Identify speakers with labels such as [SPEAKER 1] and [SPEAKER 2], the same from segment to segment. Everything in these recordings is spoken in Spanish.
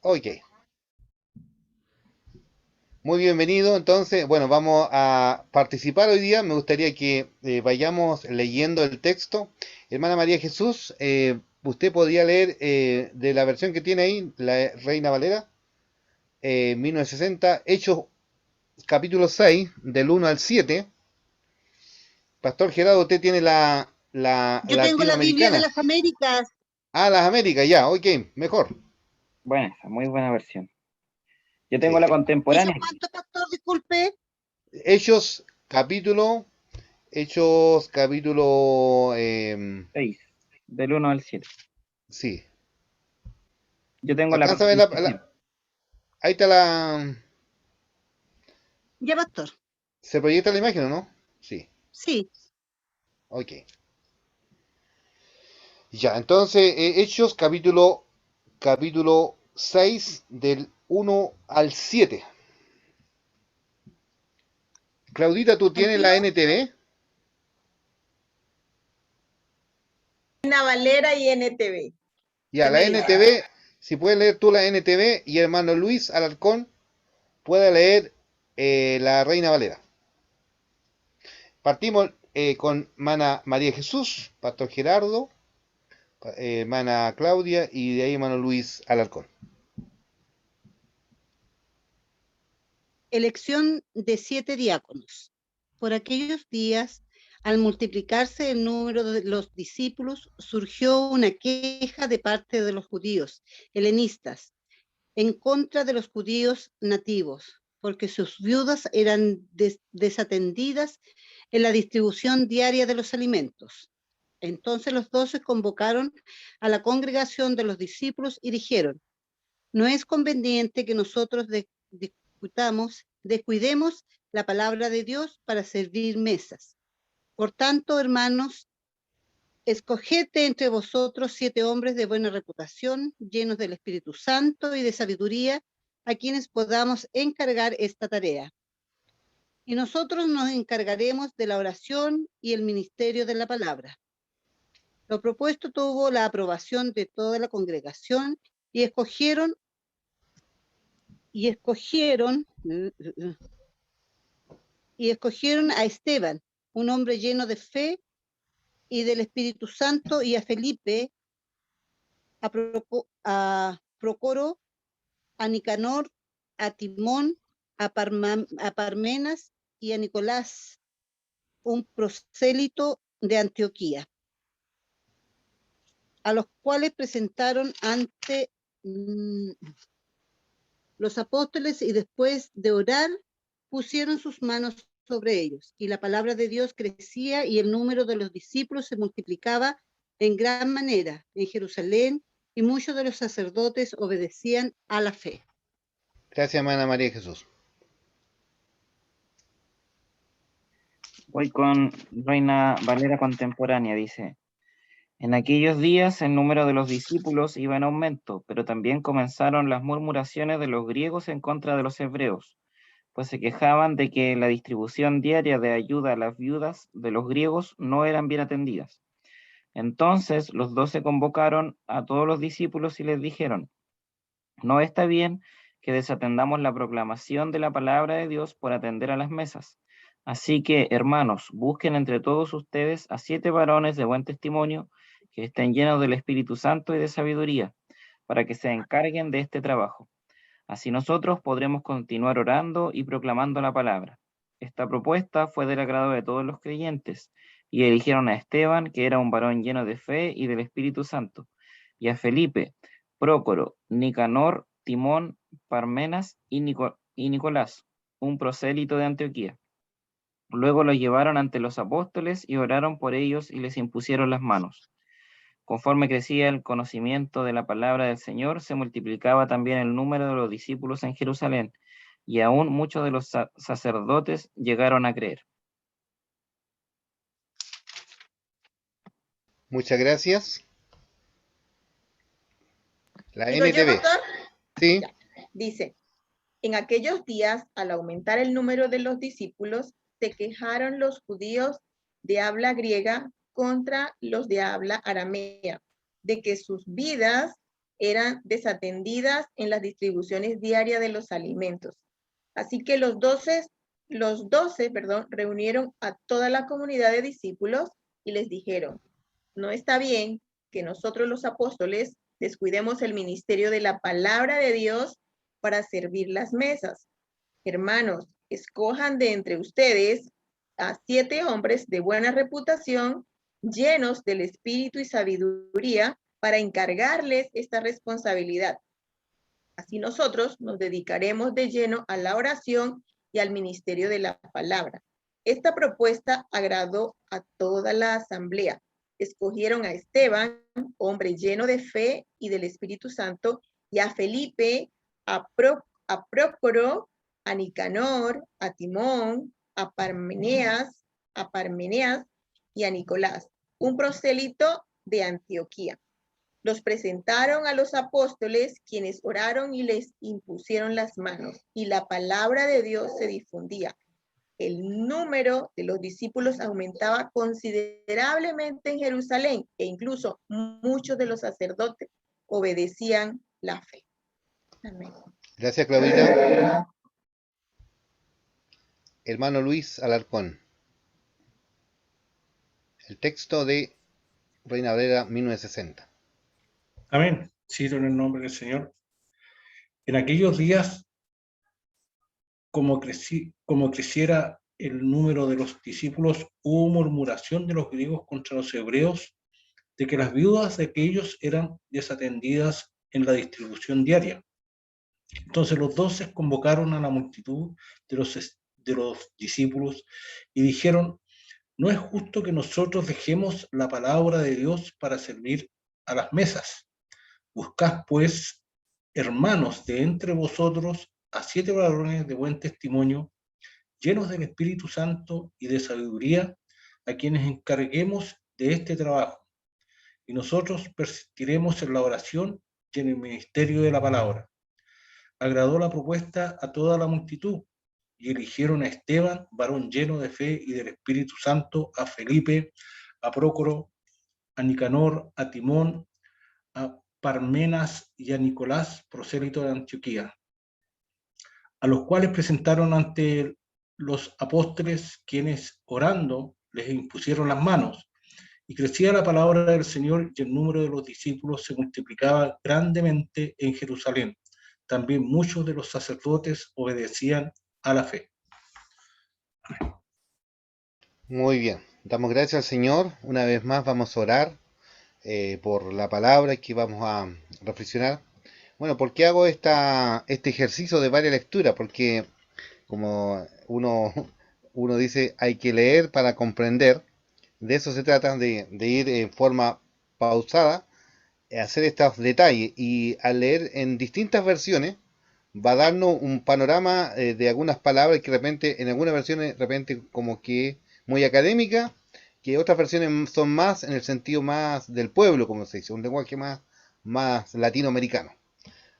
[SPEAKER 1] Ok, muy bienvenido. Entonces, bueno, vamos a participar hoy día. Me gustaría que vayamos leyendo el texto. Hermana María Jesús, usted podría leer de la versión que tiene ahí, la Reina Valera, 1960, Hechos capítulo 6, del 1 al 7. Pastor Gerardo, usted tiene
[SPEAKER 2] Yo
[SPEAKER 1] la
[SPEAKER 2] tengo la Biblia de
[SPEAKER 1] latinoamericana.
[SPEAKER 2] las Américas.
[SPEAKER 1] Ah, las Américas, ya, ok, mejor.
[SPEAKER 3] Buena, esa, muy buena versión. Yo tengo
[SPEAKER 1] Sí.
[SPEAKER 3] la
[SPEAKER 2] ¿Esa
[SPEAKER 3] contemporánea.
[SPEAKER 2] cuánto, pastor? Disculpe.
[SPEAKER 1] Hechos capítulo, Hechos capítulo,
[SPEAKER 3] 6, del 1 al 7.
[SPEAKER 1] sí.
[SPEAKER 3] Yo tengo la
[SPEAKER 1] Alcanza a ver
[SPEAKER 3] contemporánea.
[SPEAKER 1] ahí está la,
[SPEAKER 2] Ya, pastor.
[SPEAKER 1] se proyecta la imagen, ¿o no? Sí,
[SPEAKER 2] Sí.
[SPEAKER 1] ok. Ya, entonces, Hechos capítulo 6 del 1 al 7. Claudita, ¿tú tienes la
[SPEAKER 2] Antiguo.
[SPEAKER 1] NTV?
[SPEAKER 4] Reina Valera y NTV.
[SPEAKER 1] Ya, la
[SPEAKER 4] NBI.
[SPEAKER 1] NTV, si puedes leer tú la NTV y hermano Luis Alarcón puede leer la Reina Valera. Partimos con Mana María Jesús, Pastor Gerardo, Mana Claudia y de ahí hermano Luis Alarcón.
[SPEAKER 2] Elección de 7 diáconos. Por aquellos días, al multiplicarse el número de los discípulos, surgió una queja de parte de los judíos helenistas en contra de los judíos nativos, porque sus viudas eran desatendidas en la distribución diaria de los alimentos. Entonces los 12 convocaron a la congregación de los discípulos y dijeron: no es conveniente que nosotros descuidemos la palabra de Dios para servir mesas. Por tanto, hermanos, escoged entre vosotros 7 hombres de buena reputación, llenos del Espíritu Santo y de sabiduría, a quienes podamos encargar esta tarea. Y nosotros nos encargaremos de la oración y el ministerio de la palabra. Lo propuesto tuvo la aprobación de toda la congregación y escogieron a Esteban, un hombre lleno de fe y del Espíritu Santo, y a Felipe, a Procoro, a Nicanor, a Timón, a Parmenas y a Nicolás, un prosélito de Antioquía, a los cuales presentaron ante los apóstoles, y después de orar pusieron sus manos sobre ellos, y la palabra de Dios crecía y el número de los discípulos se multiplicaba en gran manera en Jerusalén, y muchos de los sacerdotes obedecían a la fe.
[SPEAKER 1] Gracias, hermana María Jesús.
[SPEAKER 3] Voy con Reina Valera contemporánea, dice. En aquellos días el número de los discípulos iba en aumento, pero también comenzaron las murmuraciones de los griegos en contra de los hebreos, pues se quejaban de que la distribución diaria de ayuda a las viudas de los griegos no eran bien atendidas. Entonces los 12 convocaron a todos los discípulos y les dijeron: no está bien que desatendamos la proclamación de la palabra de Dios por atender a las mesas. Así que, hermanos, busquen entre todos ustedes a 7 varones de buen testimonio que estén llenos del Espíritu Santo y de sabiduría, para que se encarguen de este trabajo. Así nosotros podremos continuar orando y proclamando la palabra. Esta propuesta fue del agrado de todos los creyentes, y eligieron a Esteban, que era un varón lleno de fe y del Espíritu Santo, y a Felipe, Prócoro, Nicanor, Timón, Parmenas y Nicolás, un prosélito de Antioquía. Luego los llevaron ante los apóstoles y oraron por ellos y les impusieron las manos. Conforme crecía el conocimiento de la palabra del Señor, se multiplicaba también el número de los discípulos en Jerusalén, y aún muchos de los sacerdotes llegaron a creer.
[SPEAKER 1] Muchas gracias. La
[SPEAKER 4] ¿Digo yo,
[SPEAKER 1] NTV.
[SPEAKER 4] pastor?
[SPEAKER 1] Sí.
[SPEAKER 4] Ya. Dice, en aquellos días, al aumentar el número de los discípulos, se quejaron los judíos de habla griega contra los de habla aramea, de que sus vidas eran desatendidas en las distribuciones diarias de los alimentos. Así que los 12, reunieron a toda la comunidad de discípulos y les dijeron, no está bien que nosotros los apóstoles descuidemos el ministerio de la palabra de Dios para servir las mesas. Hermanos, escojan de entre ustedes a 7 hombres de buena reputación, llenos del espíritu y sabiduría, para encargarles esta responsabilidad. Así nosotros nos dedicaremos de lleno a la oración y al ministerio de la palabra. Esta propuesta agradó a toda la asamblea. Escogieron a Esteban, hombre lleno de fe y del Espíritu Santo, y a Felipe, a Prócoro, a Nicanor, a Timón, a Parmeneas y a Nicolás, un prosélito de Antioquía. Los presentaron a los apóstoles, quienes oraron y les impusieron las manos, y la palabra de Dios se difundía. El número de los discípulos aumentaba considerablemente en Jerusalén, e incluso muchos de los sacerdotes obedecían la fe. Amén.
[SPEAKER 1] Gracias, Claudita. Hermano Luis Alarcón. El texto de Reina Valera 1960.
[SPEAKER 5] Amén. Cito en el nombre del Señor. En aquellos días, como creciera el número de los discípulos, hubo murmuración de los griegos contra los hebreos de que las viudas de aquellos eran desatendidas en la distribución diaria. Entonces los 12 convocaron a la multitud de los discípulos y dijeron, no es justo que nosotros dejemos la palabra de Dios para servir a las mesas. Buscad, pues, hermanos, de entre vosotros a 7 varones de buen testimonio, llenos del Espíritu Santo y de sabiduría, a quienes encarguemos de este trabajo. Y nosotros persistiremos en la oración y en el ministerio de la palabra. Agradó la propuesta a toda la multitud, y eligieron a Esteban, varón lleno de fe y del Espíritu Santo, a Felipe, a Prócoro, a Nicanor, a Timón, a Parmenas y a Nicolás, prosélito de Antioquía, a los cuales presentaron ante los apóstoles, quienes orando les impusieron las manos, y crecía la palabra del Señor y el número de los discípulos se multiplicaba grandemente en Jerusalén. También muchos de los sacerdotes obedecían a la fe.
[SPEAKER 1] Muy bien. Damos gracias al Señor. Una vez más vamos a orar por la palabra que vamos a reflexionar. Bueno, ¿por qué hago este ejercicio de varias lecturas? Porque como uno dice, hay que leer para comprender. De eso se trata, de ir en forma pausada, hacer estos detalles. Y al leer en distintas versiones, va a darnos un panorama de algunas palabras que de repente, en algunas versiones, de repente como que muy académica, que otras versiones son más en el sentido más del pueblo, como se dice, un lenguaje más latinoamericano.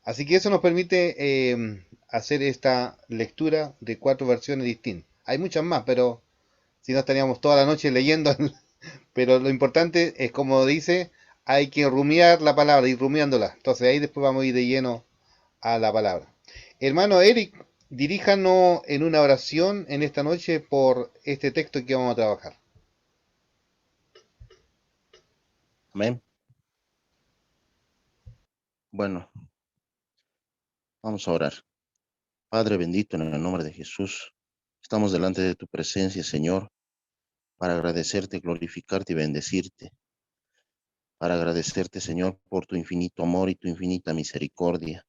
[SPEAKER 1] Así que eso nos permite hacer esta lectura de 4 versiones distintas. Hay muchas más, pero si no estaríamos toda la noche leyendo. Pero lo importante es, como dice, hay que rumiar la palabra, ir rumiándola. Entonces ahí después vamos a ir de lleno a la palabra. Hermano Eric, diríjanos en una oración en esta noche por este texto que vamos a trabajar.
[SPEAKER 6] Amén. Bueno, vamos a orar. Padre bendito, en el nombre de Jesús, estamos delante de tu presencia, Señor, para agradecerte, glorificarte y bendecirte. Para agradecerte, Señor, por tu infinito amor y tu infinita misericordia,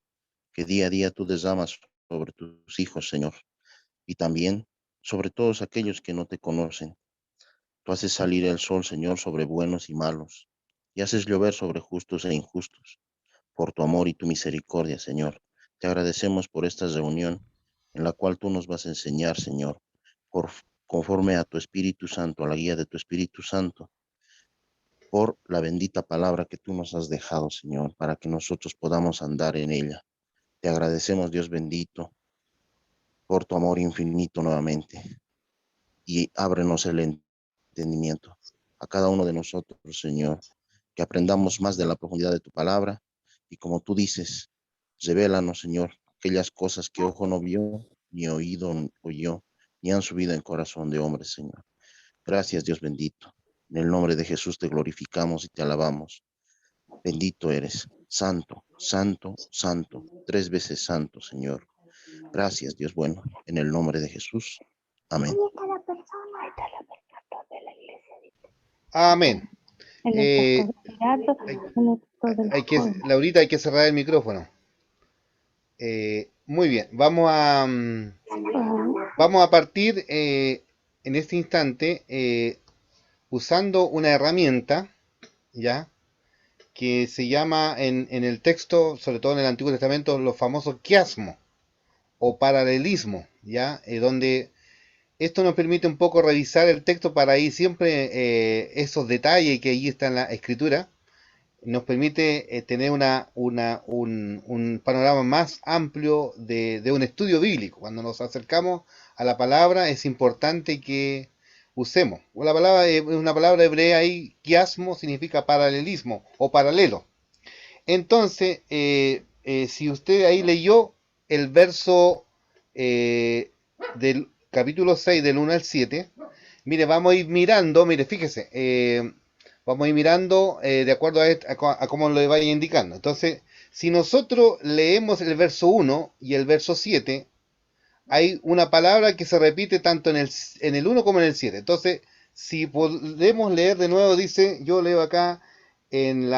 [SPEAKER 6] que día a día tú derramas sobre tus hijos, Señor, y también sobre todos aquellos que no te conocen. Tú haces salir el sol, Señor, sobre buenos y malos, y haces llover sobre justos e injustos. Por tu amor y tu misericordia, Señor, te agradecemos por esta reunión en la cual tú nos vas a enseñar, Señor, conforme a tu Espíritu Santo, a la guía de tu Espíritu Santo, por la bendita palabra que tú nos has dejado, Señor, para que nosotros podamos andar en ella. Te agradecemos, Dios bendito, por tu amor infinito nuevamente, y ábrenos el entendimiento a cada uno de nosotros, Señor, que aprendamos más de la profundidad de tu palabra Y como tú dices, revélanos, Señor, aquellas cosas que ojo no vio, ni oído oyó, ni han subido en corazón de hombre, Señor. Gracias, Dios bendito. En el nombre de Jesús te glorificamos y te alabamos. Bendito eres, santo, santo, santo, 3 veces santo, Señor. Gracias, Dios bueno, en el nombre de Jesús. Amén.
[SPEAKER 1] Amén. Eh, Laurita, hay que cerrar el micrófono. Muy bien, vamos a partir en este instante usando una herramienta, ¿ya? Que se llama en el texto, sobre todo en el Antiguo Testamento, los famosos quiasmos o paralelismo, ¿ya? Donde esto nos permite un poco revisar el texto para ir siempre esos detalles que ahí está en la escritura, nos permite tener un panorama más amplio de un estudio bíblico. Cuando nos acercamos a la palabra es importante que usemos. La palabra es una palabra hebrea ahí, quiasmo significa paralelismo o paralelo. Entonces, si usted ahí leyó el verso del capítulo 6 del 1 al 7, mire, vamos a ir mirando, mire, fíjese, vamos a ir mirando de acuerdo a cómo lo vaya indicando. Entonces, si nosotros leemos el verso 1 y el verso 7, hay una palabra que se repite tanto en el 1 como en el 7. Entonces, si podemos leer de nuevo, dice, yo leo acá en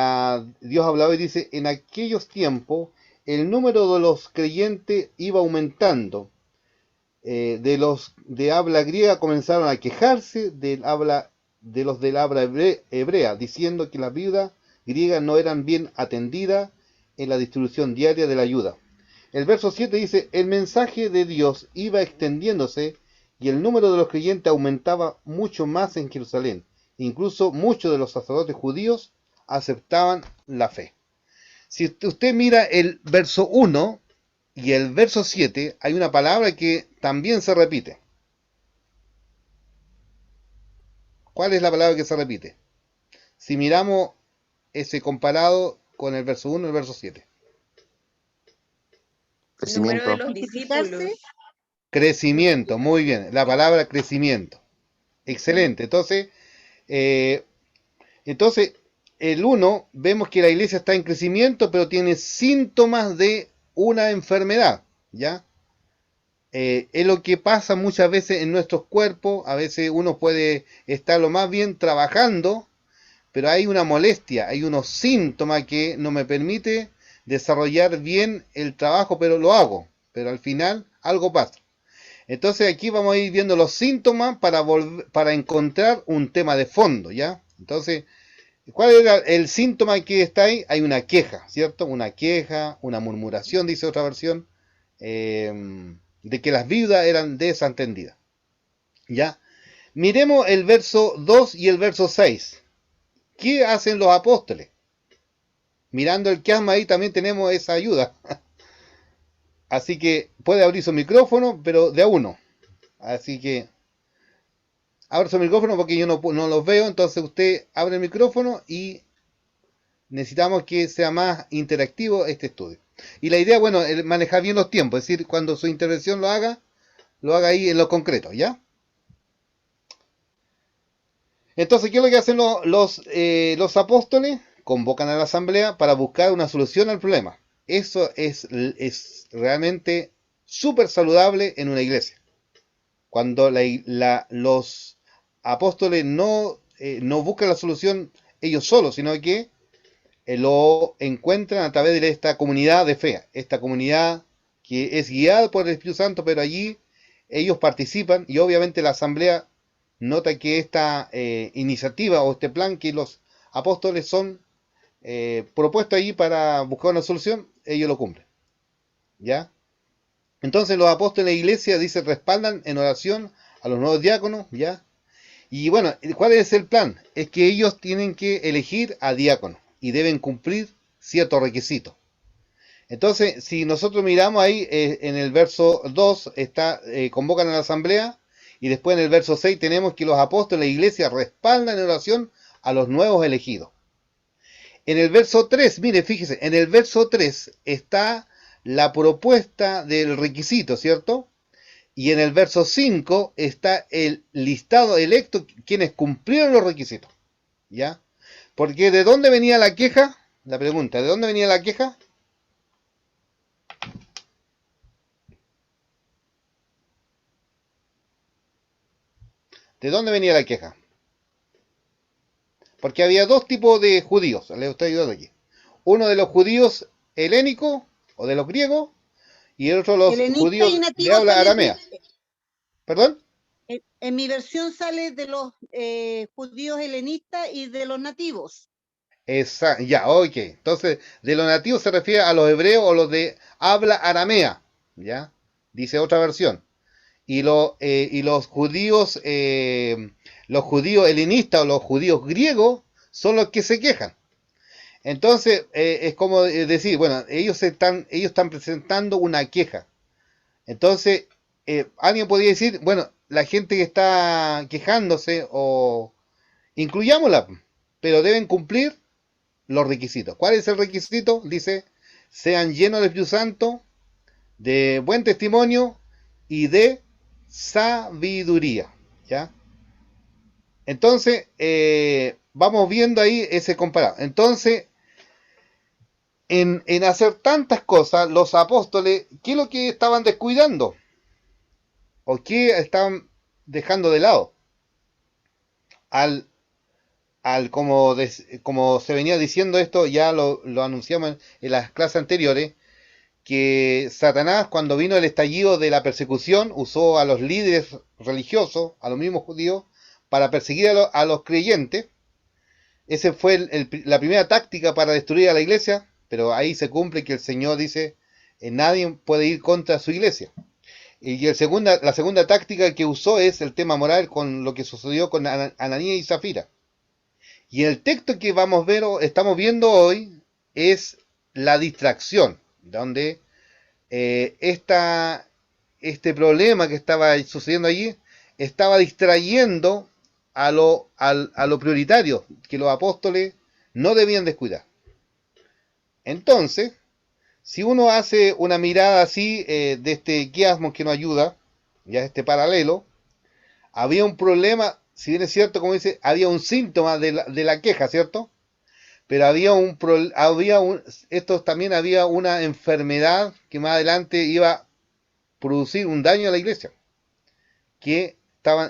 [SPEAKER 1] Dios hablaba y dice, en aquellos tiempos el número de los creyentes iba aumentando. De los de habla griega comenzaron a quejarse de los del habla hebrea, diciendo que las viudas griegas no eran bien atendidas en la distribución diaria de la ayuda. El verso 7 dice, el mensaje de Dios iba extendiéndose y el número de los creyentes aumentaba mucho más en Jerusalén. Incluso muchos de los sacerdotes judíos aceptaban la fe. Si usted mira el verso 1 y el verso 7, hay una palabra que también se repite. ¿Cuál es la palabra que se repite? Si miramos ese comparado con el verso 1 y el verso 7.
[SPEAKER 4] Número de
[SPEAKER 6] Crecimiento.
[SPEAKER 4] los discípulos.
[SPEAKER 1] Crecimiento, muy bien. La palabra crecimiento. Excelente. Entonces, el 1, vemos que la iglesia está en crecimiento, pero tiene síntomas de una enfermedad, ¿ya? Es lo que pasa muchas veces en nuestros cuerpos. A veces uno puede estar lo más bien trabajando, pero hay una molestia, hay unos síntomas que no me permite desarrollar bien el trabajo, pero lo hago. Pero al final algo pasa. Entonces aquí vamos a ir viendo los síntomas para encontrar un tema de fondo, ¿ya? Entonces, ¿cuál era el síntoma que está ahí? Hay una queja, ¿cierto? Una queja, una murmuración, dice otra versión, de que las viudas eran desatendidas, ¿ya? Miremos el verso 2 y el verso 6. ¿Qué hacen los apóstoles? Mirando el quiasma ahí también tenemos esa ayuda. Así que puede abrir su micrófono, pero de a uno. Así que abre su micrófono porque yo no los veo. Entonces usted abre el micrófono y necesitamos que sea más interactivo este estudio. Y la idea, bueno, es manejar bien los tiempos. Es decir, cuando su intervención lo haga ahí en lo concreto, ¿ya? Entonces, ¿qué es lo que hacen los apóstoles? Convocan a la asamblea para buscar una solución al problema. Eso es realmente súper saludable en una iglesia. Cuando los apóstoles no buscan la solución ellos solos, sino que lo encuentran a través de esta comunidad de fe, esta comunidad que es guiada por el Espíritu Santo, pero allí ellos participan y obviamente la asamblea nota que esta iniciativa o este plan que los apóstoles son propuestos allí para buscar una solución, ellos lo cumplen. ¿Ya? Entonces los apóstoles de la iglesia, dice, respaldan en oración a los nuevos diáconos, ¿ya? Y bueno, ¿cuál es el plan? Es que ellos tienen que elegir a diáconos y deben cumplir ciertos requisitos. Entonces, si nosotros miramos ahí, en el verso 2 convocan a la asamblea, y después en el verso 6 tenemos que los apóstoles de la iglesia respaldan en oración a los nuevos elegidos. En el verso 3, mire, fíjese, en el verso 3 está la propuesta del requisito, ¿cierto? Y en el verso 5 está el listado electo, quienes cumplieron los requisitos, ¿ya? Porque ¿de dónde venía la queja? La pregunta, ¿de dónde venía la queja? ¿De dónde venía la queja? Porque había dos tipos de judíos, les estoy ayudando aquí. Uno de los judíos helénicos o de los griegos y el otro de los
[SPEAKER 2] Helenista y
[SPEAKER 1] judíos de
[SPEAKER 2] nativo
[SPEAKER 1] habla
[SPEAKER 2] sale
[SPEAKER 1] aramea. ¿Perdón?
[SPEAKER 2] en mi versión sale de los judíos helenistas y de los nativos.
[SPEAKER 1] Ya, ok. Entonces, de los nativos se refiere a los hebreos o los de habla aramea, ¿ya? Dice otra versión. Y los judíos helenistas o los judíos griegos son los que se quejan. Entonces, es como decir, bueno, ellos están presentando una queja. Entonces, alguien podría decir, bueno, la gente que está quejándose, o incluyámosla, pero deben cumplir los requisitos. ¿Cuál es el requisito? Dice, sean llenos del Espíritu Santo, de buen testimonio y de sabiduría, ¿ya? Entonces, vamos viendo ahí ese comparado. Entonces, en hacer tantas cosas, los apóstoles, ¿qué es lo que estaban descuidando? ¿O qué estaban dejando de lado? Al, como se venía diciendo esto, ya lo anunciamos en las clases anteriores, que Satanás, cuando vino el estallido de la persecución, usó a los líderes religiosos, a los mismos judíos, para perseguir a los creyentes. Esa fue la primera táctica para destruir a la iglesia, pero ahí se cumple que el Señor dice, nadie puede ir contra su iglesia. Y la segunda táctica que usó es el tema moral, con lo que sucedió con Ananías y Zafira. Y el texto que estamos viendo hoy es la distracción, donde este problema que estaba sucediendo allí estaba distrayendo a lo prioritario, que los apóstoles no debían descuidar. Entonces, si uno hace una mirada así de este quiasmo que nos ayuda, ya este paralelo, había un problema, si bien es cierto, como dice, había un síntoma de la queja, ¿cierto? Pero también había una enfermedad que más adelante iba a producir un daño a la iglesia, que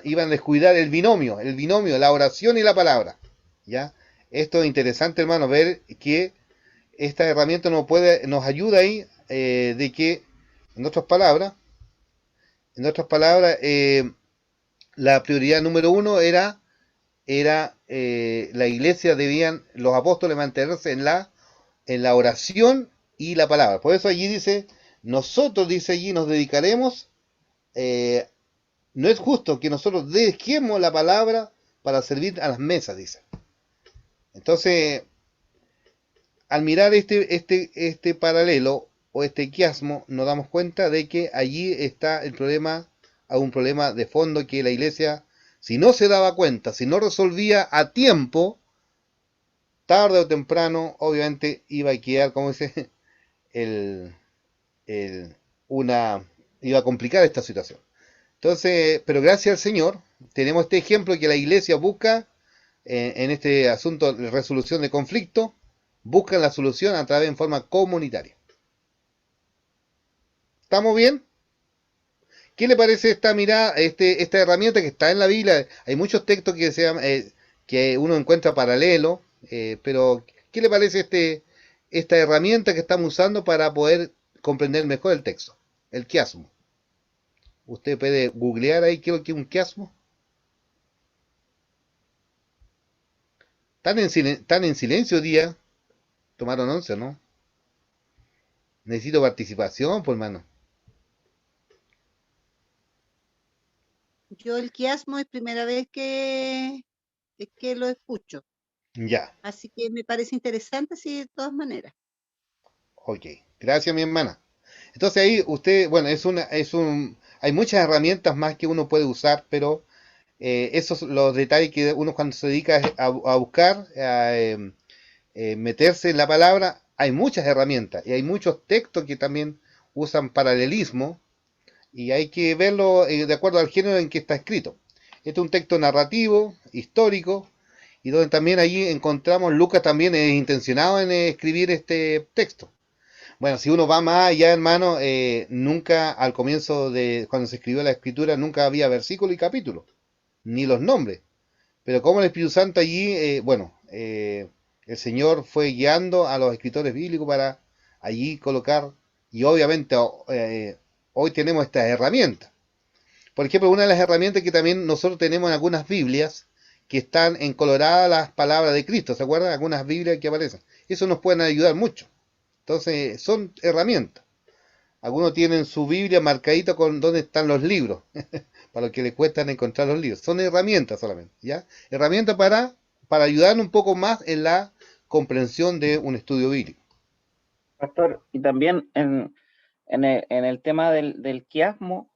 [SPEAKER 1] iban a descuidar el binomio, la oración y la palabra, ¿ya? Esto es interesante, hermano, ver que esta herramienta nos ayuda ahí, de que, en otras palabras, la prioridad número uno era la iglesia, los apóstoles mantenerse en la oración y la palabra. Por eso allí dice, nosotros, dice allí, nos dedicaremos, no es justo que nosotros dejemos la palabra para servir a las mesas, dice. Entonces, al mirar este paralelo o este quiasmo, nos damos cuenta de que allí está el problema, un problema de fondo, que la iglesia, si no se daba cuenta, si no resolvía a tiempo, tarde o temprano, obviamente iba a quedar, como dice, iba a complicar esta situación. Entonces, pero gracias al Señor, tenemos este ejemplo que la iglesia busca en este asunto de resolución de conflicto, buscan la solución a través en forma comunitaria. ¿Estamos bien? ¿Qué le parece esta mirada, esta herramienta que está en la Biblia? Hay muchos textos que uno encuentra paralelo, pero ¿qué le parece esta herramienta que estamos usando para poder comprender mejor el texto? El quiasmo. Usted puede googlear ahí qué es lo que es un quiasmo. Están en silencio día. Tomaron 11, ¿no? Necesito participación, por hermano.
[SPEAKER 2] Yo el quiasmo es primera vez que lo escucho.
[SPEAKER 1] Ya.
[SPEAKER 2] Así que me parece interesante, sí, de todas maneras.
[SPEAKER 1] Ok. Gracias, mi hermana. Entonces ahí usted, bueno, hay muchas herramientas más que uno puede usar, pero esos son los detalles que uno cuando se dedica a buscar, meterse en la palabra, hay muchas herramientas y hay muchos textos que también usan paralelismo y hay que verlo de acuerdo al género en que está escrito. Este es un texto narrativo, histórico, y donde también allí encontramos, Lucas también es intencionado en escribir este texto. Bueno, si uno va más allá, hermano, nunca al comienzo de cuando se escribió la escritura, nunca había versículo y capítulo, ni los nombres. Pero como el Espíritu Santo allí, el Señor fue guiando a los escritores bíblicos para allí colocar, y obviamente hoy tenemos estas herramientas. Por ejemplo, una de las herramientas que también nosotros tenemos en algunas Biblias, que están encoloradas las palabras de Cristo, ¿se acuerdan? Algunas Biblias que aparecen. Eso nos puede ayudar mucho. Entonces, son herramientas. Algunos tienen su Biblia marcadita con dónde están los libros, para los que les cuestan encontrar los libros. Son herramientas solamente, ¿ya? Herramientas para ayudar un poco más en la comprensión de un estudio bíblico.
[SPEAKER 3] Pastor, y también en el tema del quiasmo,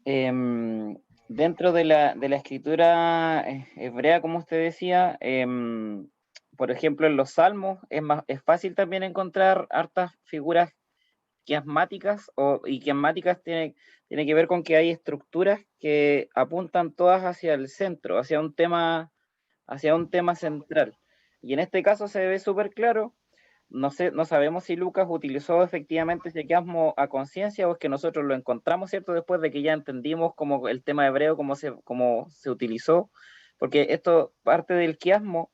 [SPEAKER 3] dentro de la escritura hebrea, como usted decía, por ejemplo, en los salmos es fácil también encontrar hartas figuras quiasmáticas, y quiasmáticas tiene que ver con que hay estructuras que apuntan todas hacia el centro, hacia un tema central. Y en este caso se ve súper claro. No sabemos si Lucas utilizó efectivamente ese quiasmo a conciencia o es que nosotros lo encontramos, ¿cierto? Después de que ya entendimos como el tema hebreo, cómo se utilizó, porque esto parte del quiasmo,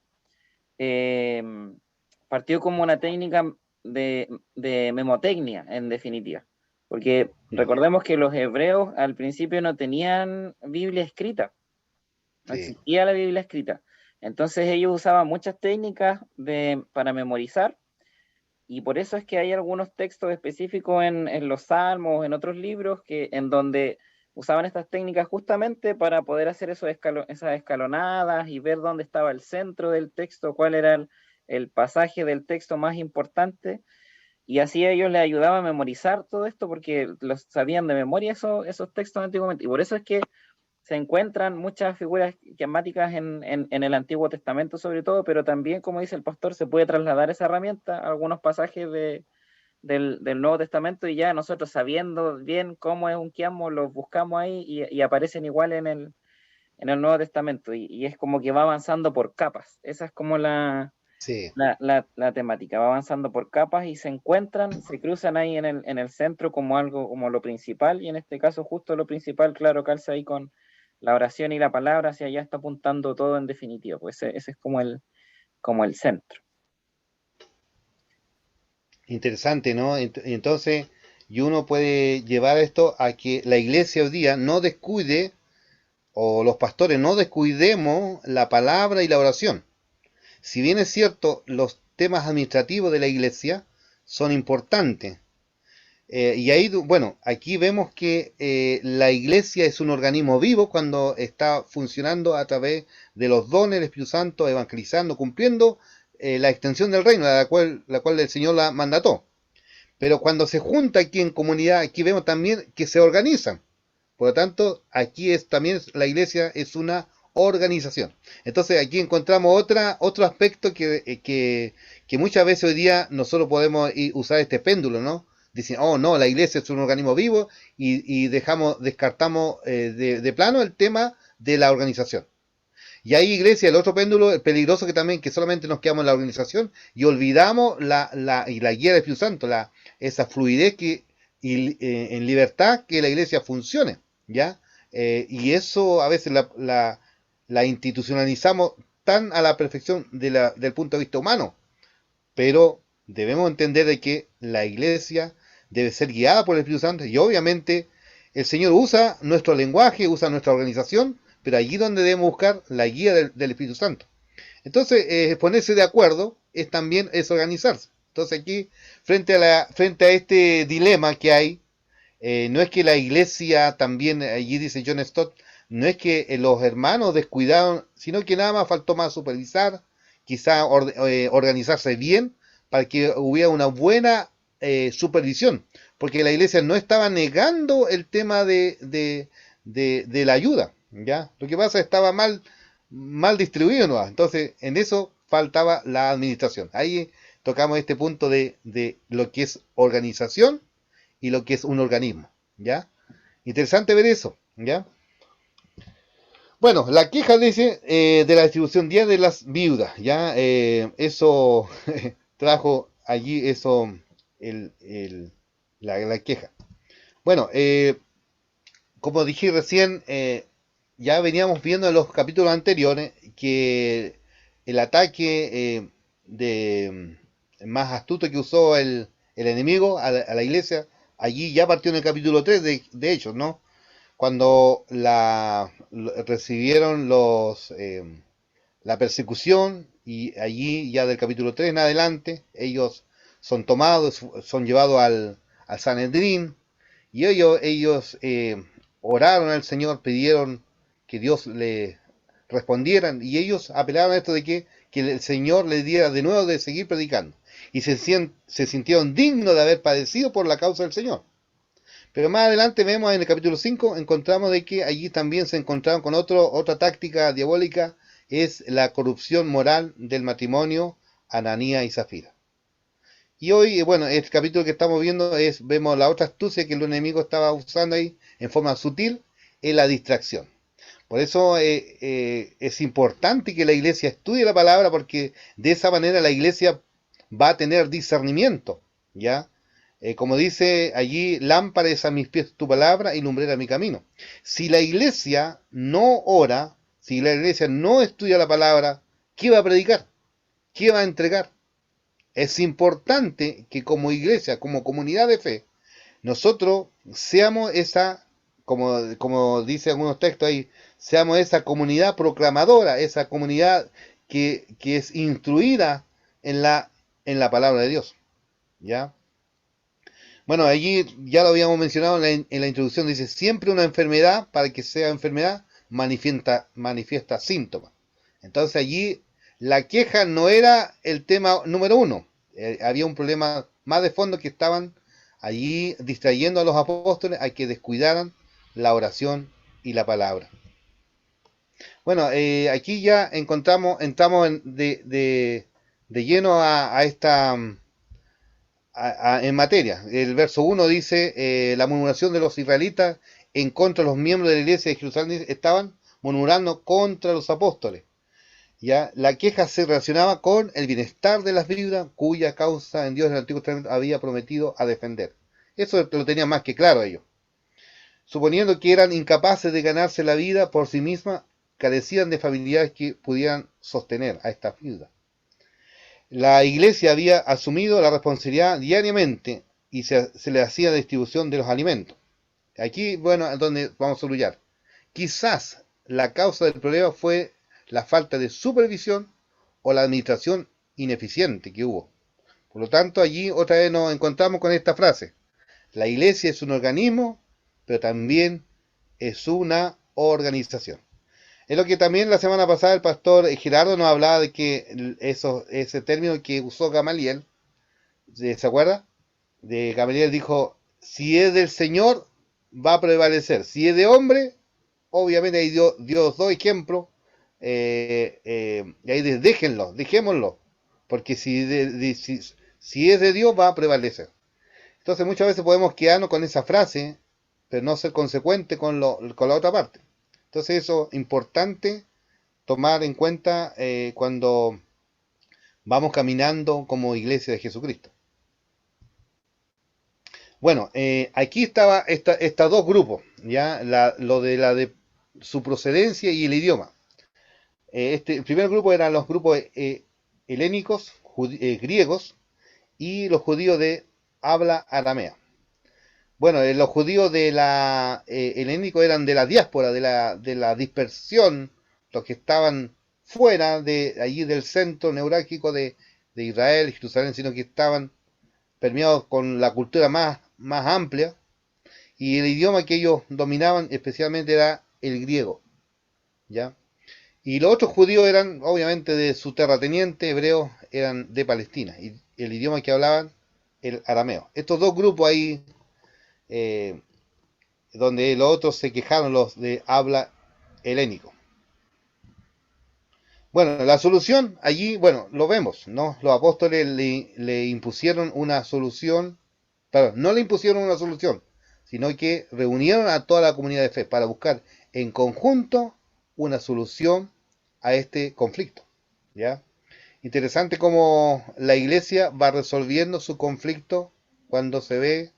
[SPEAKER 3] partió como una técnica de memotecnia, en definitiva. Porque recordemos que los hebreos al principio no tenían Biblia escrita, no existía la Biblia escrita. Entonces ellos usaban muchas técnicas para memorizar, y por eso es que hay algunos textos específicos en los Salmos, en otros libros, en donde usaban estas técnicas justamente para poder hacer esas escalonadas y ver dónde estaba el centro del texto, cuál era el pasaje del texto más importante, y así a ellos les ayudaba a memorizar todo esto porque los sabían de memoria esos textos antiguamente, y por eso es que se encuentran muchas figuras quiasmáticas en el Antiguo Testamento sobre todo, pero también, como dice el pastor, se puede trasladar esa herramienta a algunos pasajes del Nuevo Testamento, y ya nosotros sabiendo bien cómo es un quiasmo, los buscamos ahí y aparecen igual en el Nuevo Testamento, y es como que va avanzando por capas. Esa es como la temática, va avanzando por capas y se cruzan ahí en el centro como algo, como lo principal, y en este caso justo lo principal, claro, calza ahí con la oración y la palabra, hacia allá está apuntando todo en definitiva, pues ese es como el centro.
[SPEAKER 1] Interesante, ¿no? Entonces, y uno puede llevar esto a que la iglesia hoy día no descuide, o los pastores no descuidemos la palabra y la oración. Si bien es cierto, los temas administrativos de la iglesia son importantes, y ahí, bueno, aquí vemos que la iglesia es un organismo vivo cuando está funcionando a través de los dones del Espíritu Santo, evangelizando, cumpliendo la extensión del reino, la cual el Señor la mandató. Pero cuando se junta aquí en comunidad, aquí vemos también que se organizan. Por lo tanto, aquí también la iglesia es una organización. Entonces aquí encontramos otro aspecto que muchas veces hoy día nosotros podemos usar este péndulo, ¿no? Dicen, oh no, la iglesia es un organismo vivo y descartamos de plano el tema de la organización. Y hay iglesia, el otro péndulo, el peligroso que solamente nos quedamos en la organización y olvidamos la guía del Espíritu Santo, esa fluidez en libertad que la iglesia funcione, ¿ya? Y eso a veces la institucionalizamos tan a la perfección del punto de vista humano, pero debemos entender de que la iglesia debe ser guiada por el Espíritu Santo, y obviamente el Señor usa nuestro lenguaje, usa nuestra organización, pero allí donde debemos buscar la guía del Espíritu Santo. Entonces, ponerse de acuerdo también es organizarse. Entonces aquí, frente a este dilema que hay, no es que la iglesia también, allí dice John Stott, no es que los hermanos descuidaron, sino que nada más faltó más supervisar, quizá organizarse bien, para que hubiera una buena supervisión, porque la iglesia no estaba negando el tema de la ayuda, ¿ya? Lo que pasa es que estaba mal distribuido, ¿no? Entonces, en eso faltaba la administración. Ahí tocamos este punto de lo que es organización y lo que es un organismo, ¿ya? Interesante ver eso, ¿ya? Bueno, la queja dice de la distribución diaria de las viudas, ¿ya? Eso trajo allí eso, la queja. Bueno, como dije recién, ya veníamos viendo en los capítulos anteriores que el ataque más astuto que usó el enemigo a la iglesia, allí ya partió en el capítulo 3 de Hechos, ¿no? Cuando recibieron la persecución y allí ya del capítulo 3 en adelante, ellos son tomados, son llevados al Sanedrín y ellos oraron al Señor, pidieron que Dios le respondieran y ellos apelaron a esto de que el Señor les diera de nuevo de seguir predicando y se sintieron dignos de haber padecido por la causa del Señor. Pero más adelante vemos en el capítulo 5, encontramos de que allí también se encontraron con otra táctica diabólica, es la corrupción moral del matrimonio Ananías y Zafira. Y hoy, bueno, el capítulo que estamos viendo vemos la otra astucia que el enemigo estaba usando ahí en forma sutil, es la distracción. Por eso es importante que la iglesia estudie la palabra, porque de esa manera la iglesia va a tener discernimiento, ¿ya? Como dice allí, lámpara es a mis pies tu palabra y lumbrera mi camino. Si la iglesia no ora, si la iglesia no estudia la palabra, ¿qué va a predicar? ¿Qué va a entregar? Es importante que como iglesia, como comunidad de fe, nosotros seamos esa, como dice algunos textos ahí, seamos esa comunidad proclamadora, esa comunidad que es instruida en la palabra de Dios, ¿ya? Bueno, allí ya lo habíamos mencionado en la introducción, dice, siempre una enfermedad, para que sea enfermedad, manifiesta síntomas. Entonces allí la queja no era el tema número uno, había un problema más de fondo que estaban allí distrayendo a los apóstoles a que descuidaran la oración y la palabra. Bueno, aquí ya entramos de lleno a esta... en materia. El verso 1 dice, la murmuración de los israelitas en contra de los miembros de la iglesia de Jerusalén estaban murmurando contra los apóstoles. ¿Ya? La queja se relacionaba con el bienestar de las viudas cuya causa en Dios en el Antiguo Testamento había prometido a defender. Eso lo tenían más que claro ellos. Suponiendo que eran incapaces de ganarse la vida por sí mismas, carecían de familiares que pudieran sostener a estas viudas. La iglesia había asumido la responsabilidad diariamente y se le hacía la distribución de los alimentos. Aquí, bueno, es donde vamos a solucionar. Quizás la causa del problema fue la falta de supervisión o la administración ineficiente que hubo. Por lo tanto, allí otra vez nos encontramos con esta frase. La iglesia es un organismo, pero también es una organización. Es lo que también la semana pasada el pastor Gerardo nos hablaba de que ese término que usó Gamaliel, ¿se acuerda? De Gamaliel dijo, si es del Señor, va a prevalecer. Si es de hombre, obviamente ahí dio dos ejemplos, y ahí dejémoslo, porque si es de Dios, va a prevalecer. Entonces muchas veces podemos quedarnos con esa frase, pero no ser consecuente con la otra parte. Entonces eso es importante tomar en cuenta cuando vamos caminando como iglesia de Jesucristo. Bueno, aquí estaba estos dos grupos, ¿ya? Lo de su procedencia y el idioma. El primer grupo eran los grupos helénicos, griegos, y los judíos de habla aramea. Bueno, los judíos de la helénico eran de la diáspora, de la dispersión, los que estaban fuera de allí del centro neurálgico de Israel y Jerusalén, sino que estaban permeados con la cultura más amplia, y el idioma que ellos dominaban especialmente era el griego, ¿ya? Y los otros judíos eran, obviamente, de su terrateniente, hebreos, eran de Palestina, y el idioma que hablaban, el arameo. Estos dos grupos ahí, donde los otros se quejaron, los de habla helénico. Bueno, la solución allí, bueno, lo vemos, ¿no? Los apóstoles le impusieron una solución, perdón, no le impusieron una solución, sino que reunieron a toda la comunidad de fe para buscar en conjunto una solución a este conflicto, ¿ya? Interesante cómo la iglesia va resolviendo su conflicto cuando se ve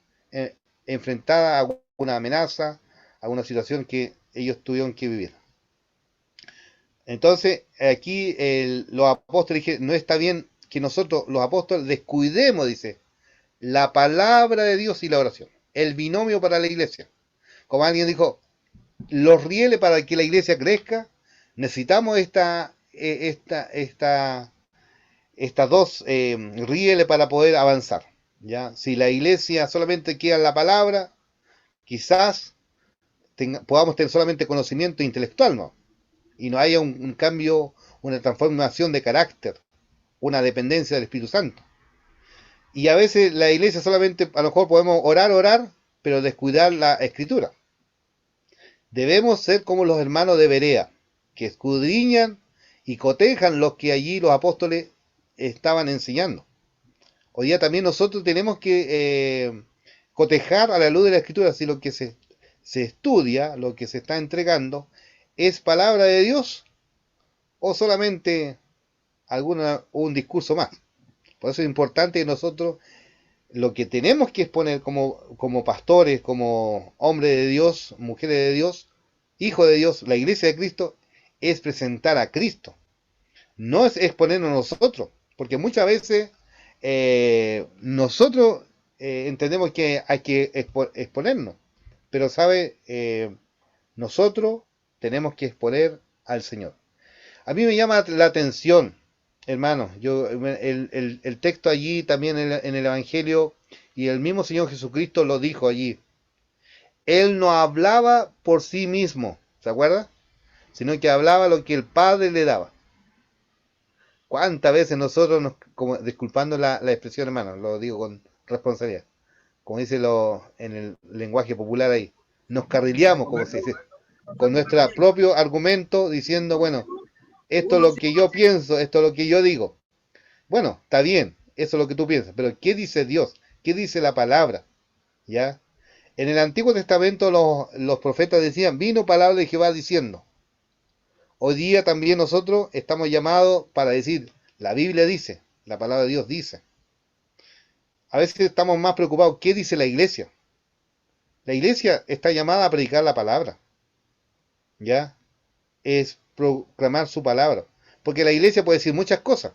[SPEAKER 1] enfrentada a una amenaza, a una situación que ellos tuvieron que vivir. Entonces, aquí los apóstoles dijeron, no está bien que nosotros, los apóstoles, descuidemos, dice, la palabra de Dios y la oración, el binomio para la iglesia. Como alguien dijo, los rieles para que la iglesia crezca, necesitamos estas dos rieles para poder avanzar. ¿Ya? Si la iglesia solamente queda en la palabra, quizás podamos tener solamente conocimiento intelectual, ¿no? Y no haya un cambio, una transformación de carácter, una dependencia del Espíritu Santo. Y a veces la iglesia solamente, a lo mejor podemos orar, pero descuidar la escritura. Debemos ser como los hermanos de Berea, que escudriñan y cotejan lo que allí los apóstoles estaban enseñando. Hoy día también nosotros tenemos que cotejar a la luz de la escritura si lo que se estudia, lo que se está entregando, es palabra de Dios o solamente un discurso más. Por eso es importante que nosotros lo que tenemos que exponer como pastores, como hombres de Dios, mujeres de Dios, hijos de Dios, la iglesia de Cristo, es presentar a Cristo. No es exponernos nosotros, porque muchas veces nosotros entendemos que hay que exponernos, pero nosotros tenemos que exponer al Señor. A mí me llama la atención, hermanos, el texto allí también en el Evangelio, y el mismo Señor Jesucristo lo dijo allí. Él no hablaba por sí mismo, ¿se acuerda? Sino que hablaba lo que el Padre le daba. ¿Cuántas veces nosotros, disculpando la expresión, hermano, lo digo con responsabilidad, como dice en el lenguaje popular ahí, nos carrileamos, como se dice, con nuestro propio argumento, diciendo, bueno, esto es lo que yo pienso, esto es lo que yo digo. Bueno, está bien, eso es lo que tú piensas, pero ¿qué dice Dios? ¿Qué dice la palabra? ¿Ya? En el Antiguo Testamento los profetas decían, vino palabra de Jehová diciendo. Hoy día también nosotros estamos llamados para decir, la Biblia dice, la palabra de Dios dice. A veces estamos más preocupados, ¿qué dice la iglesia? La iglesia está llamada a predicar la palabra. ¿Ya? Es proclamar su palabra. Porque la iglesia puede decir muchas cosas.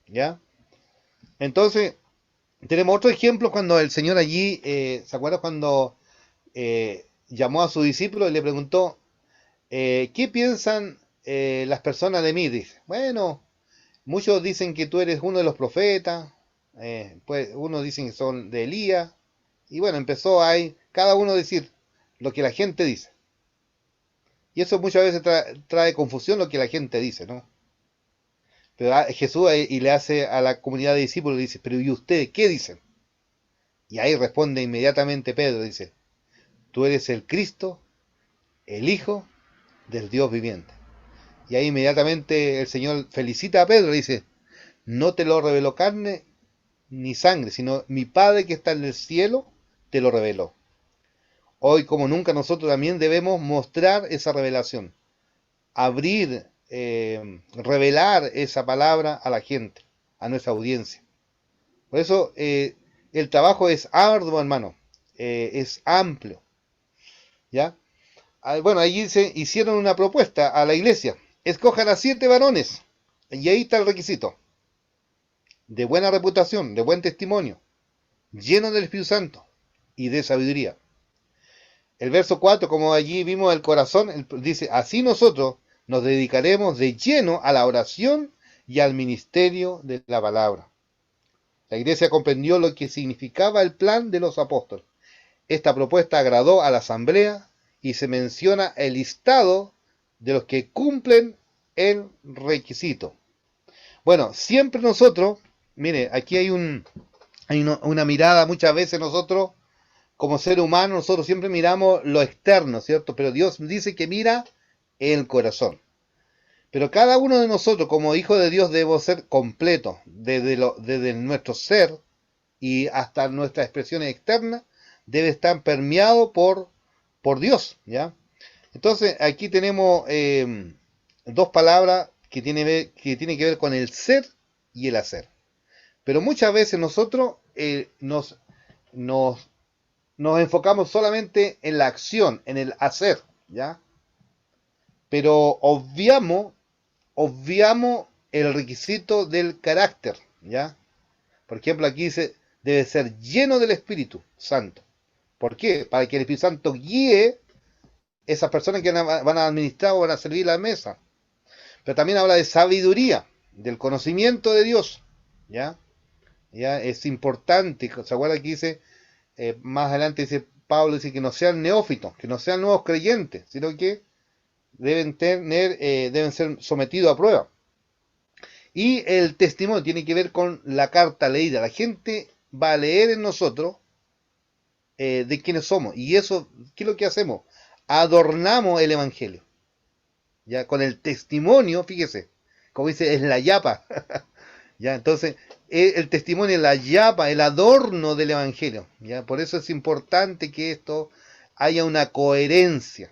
[SPEAKER 1] ¿Ya? Entonces, tenemos otro ejemplo cuando el Señor allí, ¿se acuerdan cuando llamó a sus discípulos y le preguntó, ¿qué piensan las personas de mí? Dice, bueno, muchos dicen que tú eres uno de los profetas, pues unos dicen que son de Elías, y bueno, empezó ahí, cada uno a decir lo que la gente dice. Y eso muchas veces trae confusión lo que la gente dice, ¿no? Pero Jesús y le hace a la comunidad de discípulos, dice, pero ¿y ustedes qué dicen? Y ahí responde inmediatamente Pedro, dice, tú eres el Cristo, el Hijo del Dios viviente. Y ahí inmediatamente el Señor felicita a Pedro, dice, no te lo reveló carne ni sangre, sino mi Padre que está en el cielo te lo reveló. Hoy como nunca nosotros también debemos mostrar esa revelación, abrir, revelar esa palabra a la gente, a nuestra audiencia. Por eso el trabajo es arduo, hermano, es amplio. ¿Ya? Bueno, allí se hicieron una propuesta a la iglesia, escojan a 7 varones, y ahí está el requisito, de buena reputación, de buen testimonio, llenos del Espíritu Santo y de sabiduría. El verso 4, como allí vimos el corazón, dice, así nosotros nos dedicaremos de lleno a la oración y al ministerio de la palabra. La iglesia comprendió lo que significaba el plan de los apóstoles. Esta propuesta agradó a la asamblea y se menciona el listado de los que cumplen el requisito. Bueno, siempre nosotros, mire, aquí hay una mirada, muchas veces nosotros, como ser humano, nosotros siempre miramos lo externo, ¿cierto? Pero Dios dice que mira el corazón. Pero cada uno de nosotros, como hijos de Dios, debemos ser completos, desde nuestro ser y hasta nuestras expresiones externas, debe estar permeado por Dios, ¿ya? Entonces, aquí tenemos dos palabras que tienen que ver con el ser y el hacer. Pero muchas veces nosotros nos, nos enfocamos solamente en la acción, en el hacer, ¿ya? Pero obviamos el requisito del carácter, ¿ya? Por ejemplo, aquí dice, debe ser lleno del Espíritu Santo. ¿Por qué? Para que el Espíritu Santo guíe esas personas que van a administrar o van a servir la mesa. Pero también habla de sabiduría, del conocimiento de Dios, ¿ya? ¿Ya? Es importante, ¿se acuerdan que dice, más adelante dice, Pablo dice que no sean neófitos, que no sean nuevos creyentes, sino que deben ser sometidos a prueba. Y el testimonio tiene que ver con la carta leída. La gente va a leer en nosotros de quiénes somos. Y eso, ¿qué es lo que hacemos? Adornamos el Evangelio. Ya con el testimonio, fíjese, como dice, es la yapa. Ya, entonces, el testimonio es la yapa, el adorno del Evangelio. Ya, por eso es importante que esto haya una coherencia.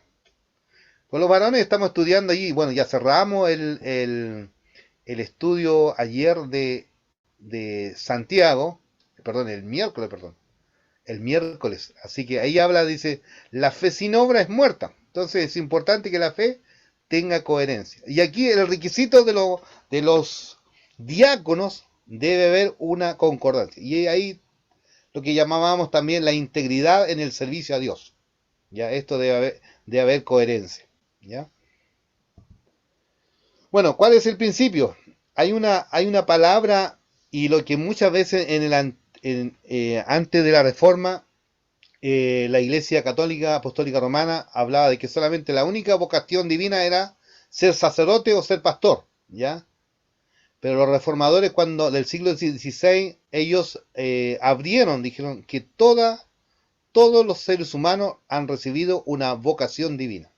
[SPEAKER 1] Con los varones estamos estudiando allí, bueno, ya cerramos el estudio ayer de Santiago, perdón, el miércoles. Así que ahí habla, dice, la fe sin obra es muerta. Entonces es importante que la fe tenga coherencia. Y aquí el requisito de los diáconos debe haber una concordancia. Y ahí lo que llamábamos también la integridad en el servicio a Dios. Ya, esto debe haber coherencia. ¿Ya? Bueno, ¿cuál es el principio? Hay una palabra y lo que muchas veces antes de la Reforma la Iglesia Católica Apostólica Romana hablaba de que solamente la única vocación divina era ser sacerdote o ser pastor, ¿ya? Pero los reformadores del siglo XVI, ellos dijeron que todos los seres humanos han recibido una vocación divina.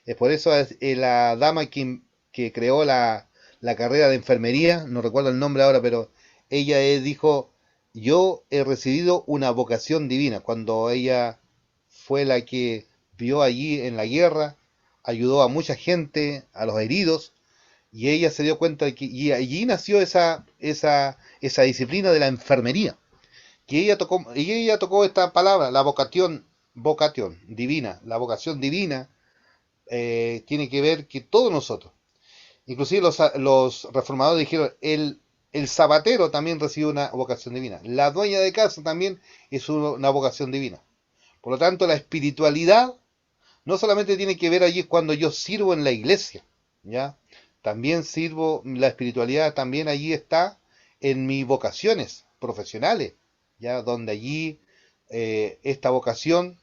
[SPEAKER 1] Es por eso la dama que creó la carrera de enfermería, no recuerdo el nombre ahora, pero ella dijo, yo he recibido una vocación divina, cuando ella fue la que vio allí en la guerra, ayudó a mucha gente, a los heridos, y ella se dio cuenta de que y allí nació esa disciplina de la enfermería, que ella tocó esta palabra, la vocación divina, la vocación divina tiene que ver que todos nosotros, inclusive los reformadores dijeron, el sabatero también recibe una vocación divina, la dueña de casa también es una vocación divina. Por lo tanto, la espiritualidad no solamente tiene que ver allí cuando yo sirvo en la iglesia, ¿ya? También la espiritualidad también allí está en mis vocaciones profesionales, ¿ya? Donde allí esta vocación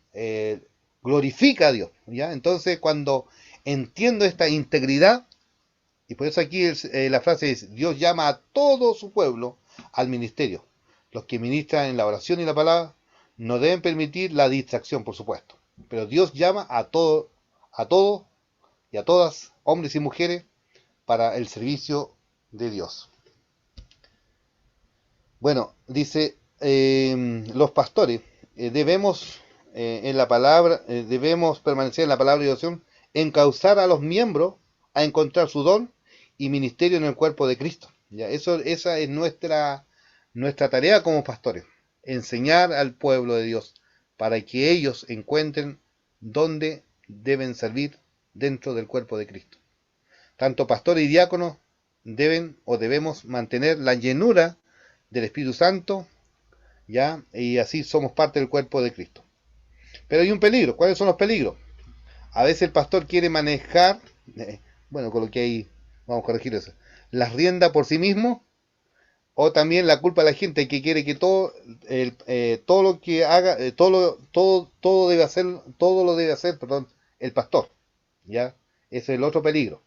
[SPEAKER 1] glorifica a Dios, ¿ya? Entonces, cuando entiendo esta integridad, y por eso aquí la frase es, Dios llama a todo su pueblo al ministerio. Los que ministran en la oración y la palabra no deben permitir la distracción, por supuesto. Pero Dios llama a todos y a todas, hombres y mujeres, para el servicio de Dios. Bueno, dice, los pastores debemos permanecer en la palabra de Dios, encauzar a los miembros a encontrar su don y ministerio en el cuerpo de Cristo. ¿Ya? Esa es nuestra tarea como pastores, enseñar al pueblo de Dios para que ellos encuentren dónde deben servir dentro del cuerpo de Cristo. Tanto pastores y diáconos debemos mantener la llenura del Espíritu Santo, ¿ya? Y así somos parte del cuerpo de Cristo. Pero hay un peligro. ¿Cuáles son los peligros? A veces el pastor quiere manejar, bueno, con lo que hay, vamos a corregir eso, las riendas por sí mismo, o también la culpa de la gente que quiere que todo lo que haga, todo lo debe hacer, el pastor, ¿ya? Ese es el otro peligro.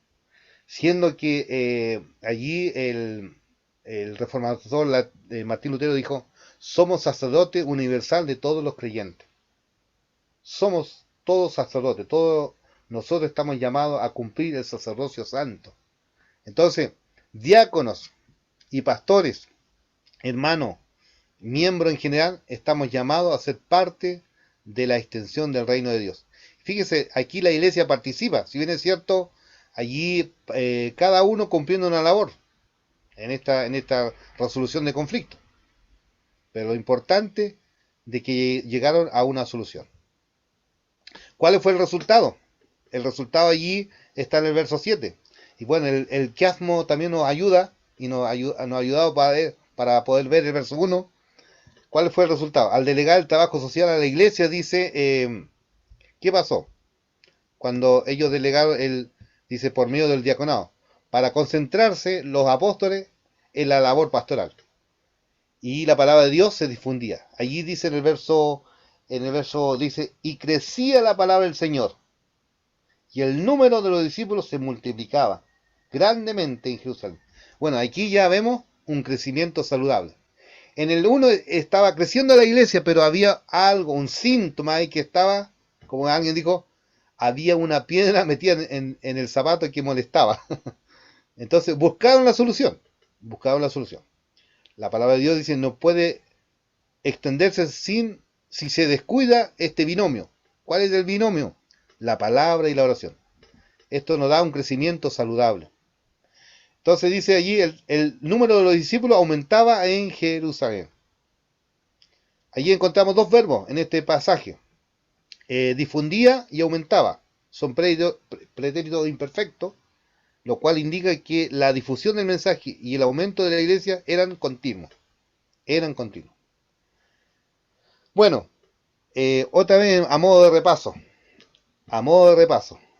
[SPEAKER 1] Siendo que allí el reformador Martín Lutero dijo, somos sacerdote universal de todos los creyentes. Somos todos sacerdotes, todos nosotros estamos llamados a cumplir el sacerdocio santo. Entonces, diáconos y pastores, hermanos, miembros en general, estamos llamados a ser parte de la extensión del reino de Dios. Fíjese, aquí la iglesia participa, si bien es cierto, allí cada uno cumpliendo una labor en esta resolución de conflicto. Pero lo importante de que llegaron a una solución. ¿Cuál fue el resultado? El resultado allí está en el verso 7. Y bueno, el quiasmo también nos ayuda y nos ha ayudado para poder ver el verso 1. ¿Cuál fue el resultado? Al delegar el trabajo social a la iglesia, dice, ¿qué pasó? Cuando ellos delegaron, dice, por medio del diaconado, para concentrarse los apóstoles en la labor pastoral. Y la palabra de Dios se difundía. Allí dice en el verso dice, y crecía la palabra del Señor, y el número de los discípulos se multiplicaba grandemente en Jerusalén. Bueno, aquí ya vemos un crecimiento saludable. En el 1 estaba creciendo la iglesia, pero había algo, un síntoma ahí que estaba, como alguien dijo, había una piedra metida en el zapato que molestaba. Entonces buscaron la solución. La palabra de Dios dice, no puede extenderse si se descuida este binomio. ¿Cuál es el binomio? La palabra y la oración. Esto nos da un crecimiento saludable. Entonces dice allí, el número de los discípulos aumentaba en Jerusalén. Allí encontramos dos verbos en este pasaje. Difundía y aumentaba. Son pretéritos imperfectos, lo cual indica que la difusión del mensaje y el aumento de la iglesia eran continuos. Bueno, otra vez a modo de repaso.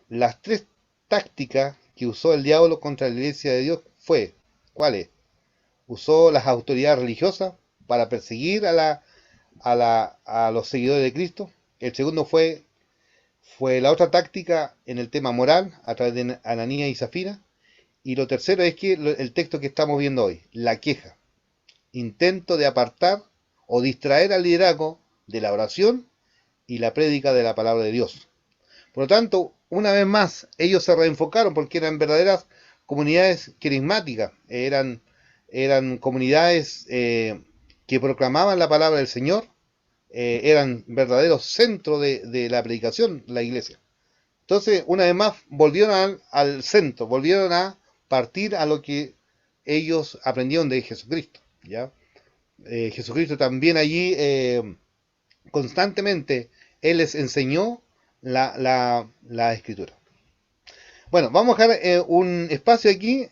[SPEAKER 1] Las tres tácticas que usó el diablo contra la iglesia de Dios fue, ¿cuáles? Usó las autoridades religiosas para perseguir a los seguidores de Cristo. El segundo fue la otra táctica en el tema moral, a través de Ananías y Zafira. Y lo tercero es que el texto que estamos viendo hoy, la queja, intento de apartar o distraer al liderazgo de la oración y la prédica de la palabra de Dios. Por lo tanto, una vez más, ellos se reenfocaron porque eran verdaderas comunidades carismáticas, eran comunidades que proclamaban la palabra del Señor, eran verdaderos centros de la predicación, la iglesia. Entonces, una vez más, volvieron al centro, volvieron a partir a lo que ellos aprendieron de Jesucristo, ¿ya? Jesucristo también allí constantemente, Él les enseñó la escritura. Bueno, vamos a dejar un espacio aquí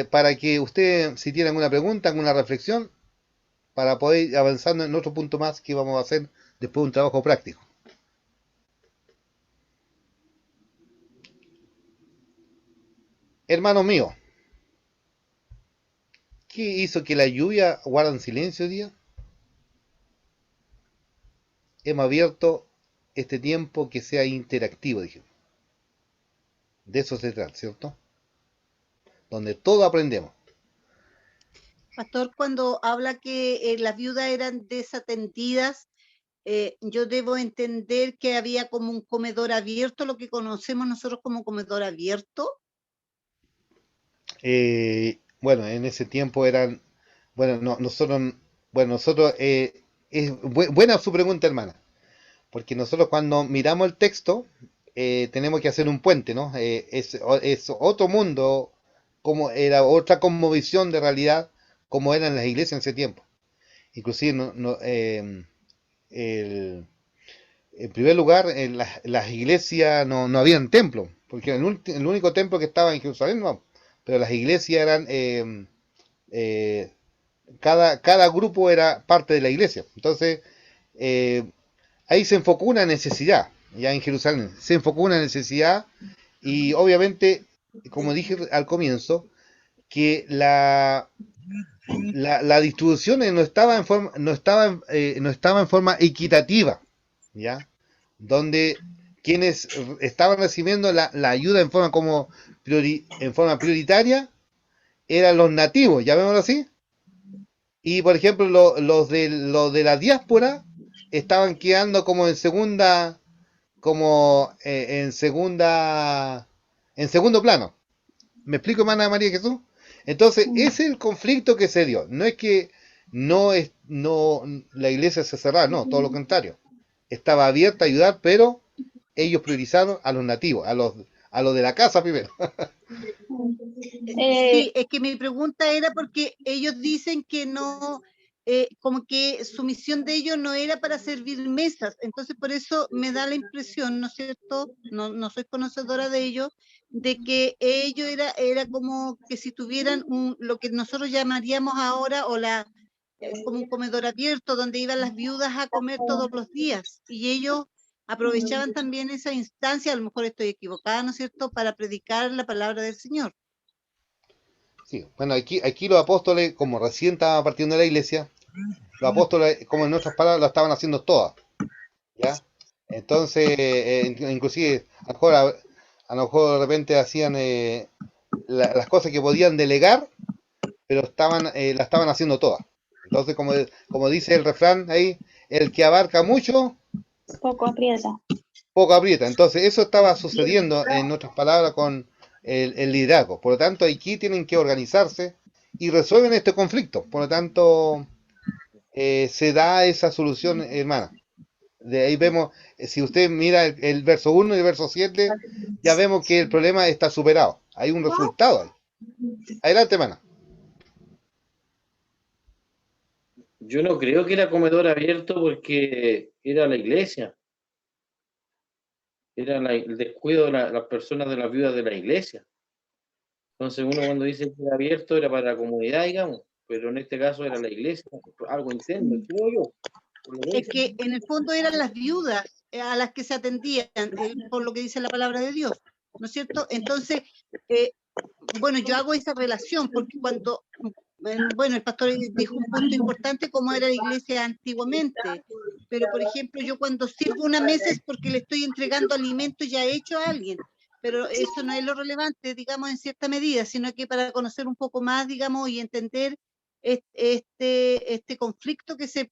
[SPEAKER 1] para que usted, si tiene alguna pregunta, alguna reflexión, para poder ir avanzando en otro punto más que vamos a hacer después de un trabajo práctico. Hermanos míos, ¿qué hizo que la lluvia guarde en silencio hoy día? Hemos abierto este tiempo que sea interactivo, dijimos. De eso se trata, ¿cierto? Donde todo aprendemos.
[SPEAKER 2] Pastor, cuando habla que las viudas eran desatendidas, yo debo entender que había como un comedor abierto, lo que conocemos nosotros como comedor abierto.
[SPEAKER 1] Bueno, en ese tiempo eran, nosotros, es buena su pregunta, hermana, porque nosotros cuando miramos el texto tenemos que hacer un puente, ¿no? Es otro mundo, como era otra cosmovisión de realidad, como eran las iglesias en ese tiempo. Inclusive, en primer lugar, en las iglesias no habían templo, porque el único templo que estaba en Jerusalén, no, pero las iglesias eran, cada grupo era parte de la iglesia. Entonces, ahí se enfocó una necesidad, ya en Jerusalén, se enfocó una necesidad y obviamente, como dije al comienzo, que la distribución no estaba en forma equitativa, ¿ya? Donde quienes estaban recibiendo la ayuda en forma prioritaria eran los nativos, llamémoslo así, y por ejemplo los de la diáspora estaban quedando como en segunda como en segundo plano. ¿Me explico, hermana María Jesús? Entonces, ese es el conflicto que se dio. No es que no la iglesia se cerrara, no, todo lo contrario. Estaba abierta a ayudar, pero ellos priorizaron a los nativos, a los de la casa primero.
[SPEAKER 2] Sí, es que mi pregunta era porque ellos dicen que no, como que su misión de ellos no era para servir mesas, entonces por eso me da la impresión, ¿no es cierto? No soy conocedora de ellos, de que ellos era como que si tuvieran lo que nosotros llamaríamos ahora como un comedor abierto donde iban las viudas a comer todos los días y ellos aprovechaban también esa instancia, a lo mejor estoy equivocada, ¿no es cierto?, para predicar la palabra del Señor.
[SPEAKER 1] Sí, bueno, aquí los apóstoles, como recién estaba partiendo de la iglesia, los apóstoles, como en nuestras palabras, lo estaban haciendo todas, ¿ya? Entonces, inclusive, a lo mejor de repente hacían las cosas que podían delegar, pero la estaban haciendo todas. Entonces, como dice el refrán ahí, el que abarca mucho,
[SPEAKER 7] Poco aprieta.
[SPEAKER 1] poco aprieta. Entonces, eso estaba sucediendo, en otras palabras, con el liderazgo. Por lo tanto, aquí tienen que organizarse y resuelven este conflicto. Por lo tanto, se da esa solución, hermana. De ahí vemos, si usted mira el verso 1 y el verso 7, ya vemos que el problema está superado. Hay un resultado ahí. Adelante, hermana.
[SPEAKER 8] Yo no creo que era comedor abierto porque era la iglesia. Era el descuido de las personas de las viudas de la iglesia. Entonces uno cuando dice que era abierto era para la comunidad, digamos, pero en este caso era la iglesia, algo interno, creo yo.
[SPEAKER 2] Es que en el fondo eran las viudas a las que se atendían, por lo que dice la palabra de Dios, ¿no es cierto? Entonces, bueno, yo hago esa relación porque cuando, bueno, el pastor dijo un punto importante como era la iglesia antiguamente, pero por ejemplo, yo cuando sirvo una mesa es porque le estoy entregando alimento ya hecho a alguien, pero eso no es lo relevante, digamos, en cierta medida, sino que para conocer un poco más, digamos, y entender este conflicto que se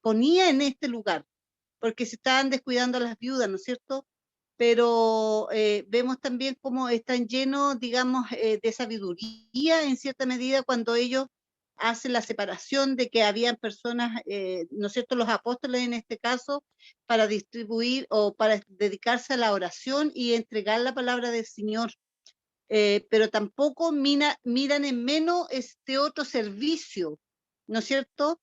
[SPEAKER 2] ponía en este lugar, porque se estaban descuidando a las viudas, ¿no es cierto? Pero vemos también cómo están llenos, digamos, de sabiduría en cierta medida cuando ellos hacen la separación de que habían personas, ¿no es cierto?, los apóstoles en este caso, para distribuir o para dedicarse a la oración y entregar la palabra del Señor. Pero tampoco miran en menos este otro servicio, ¿no es cierto?,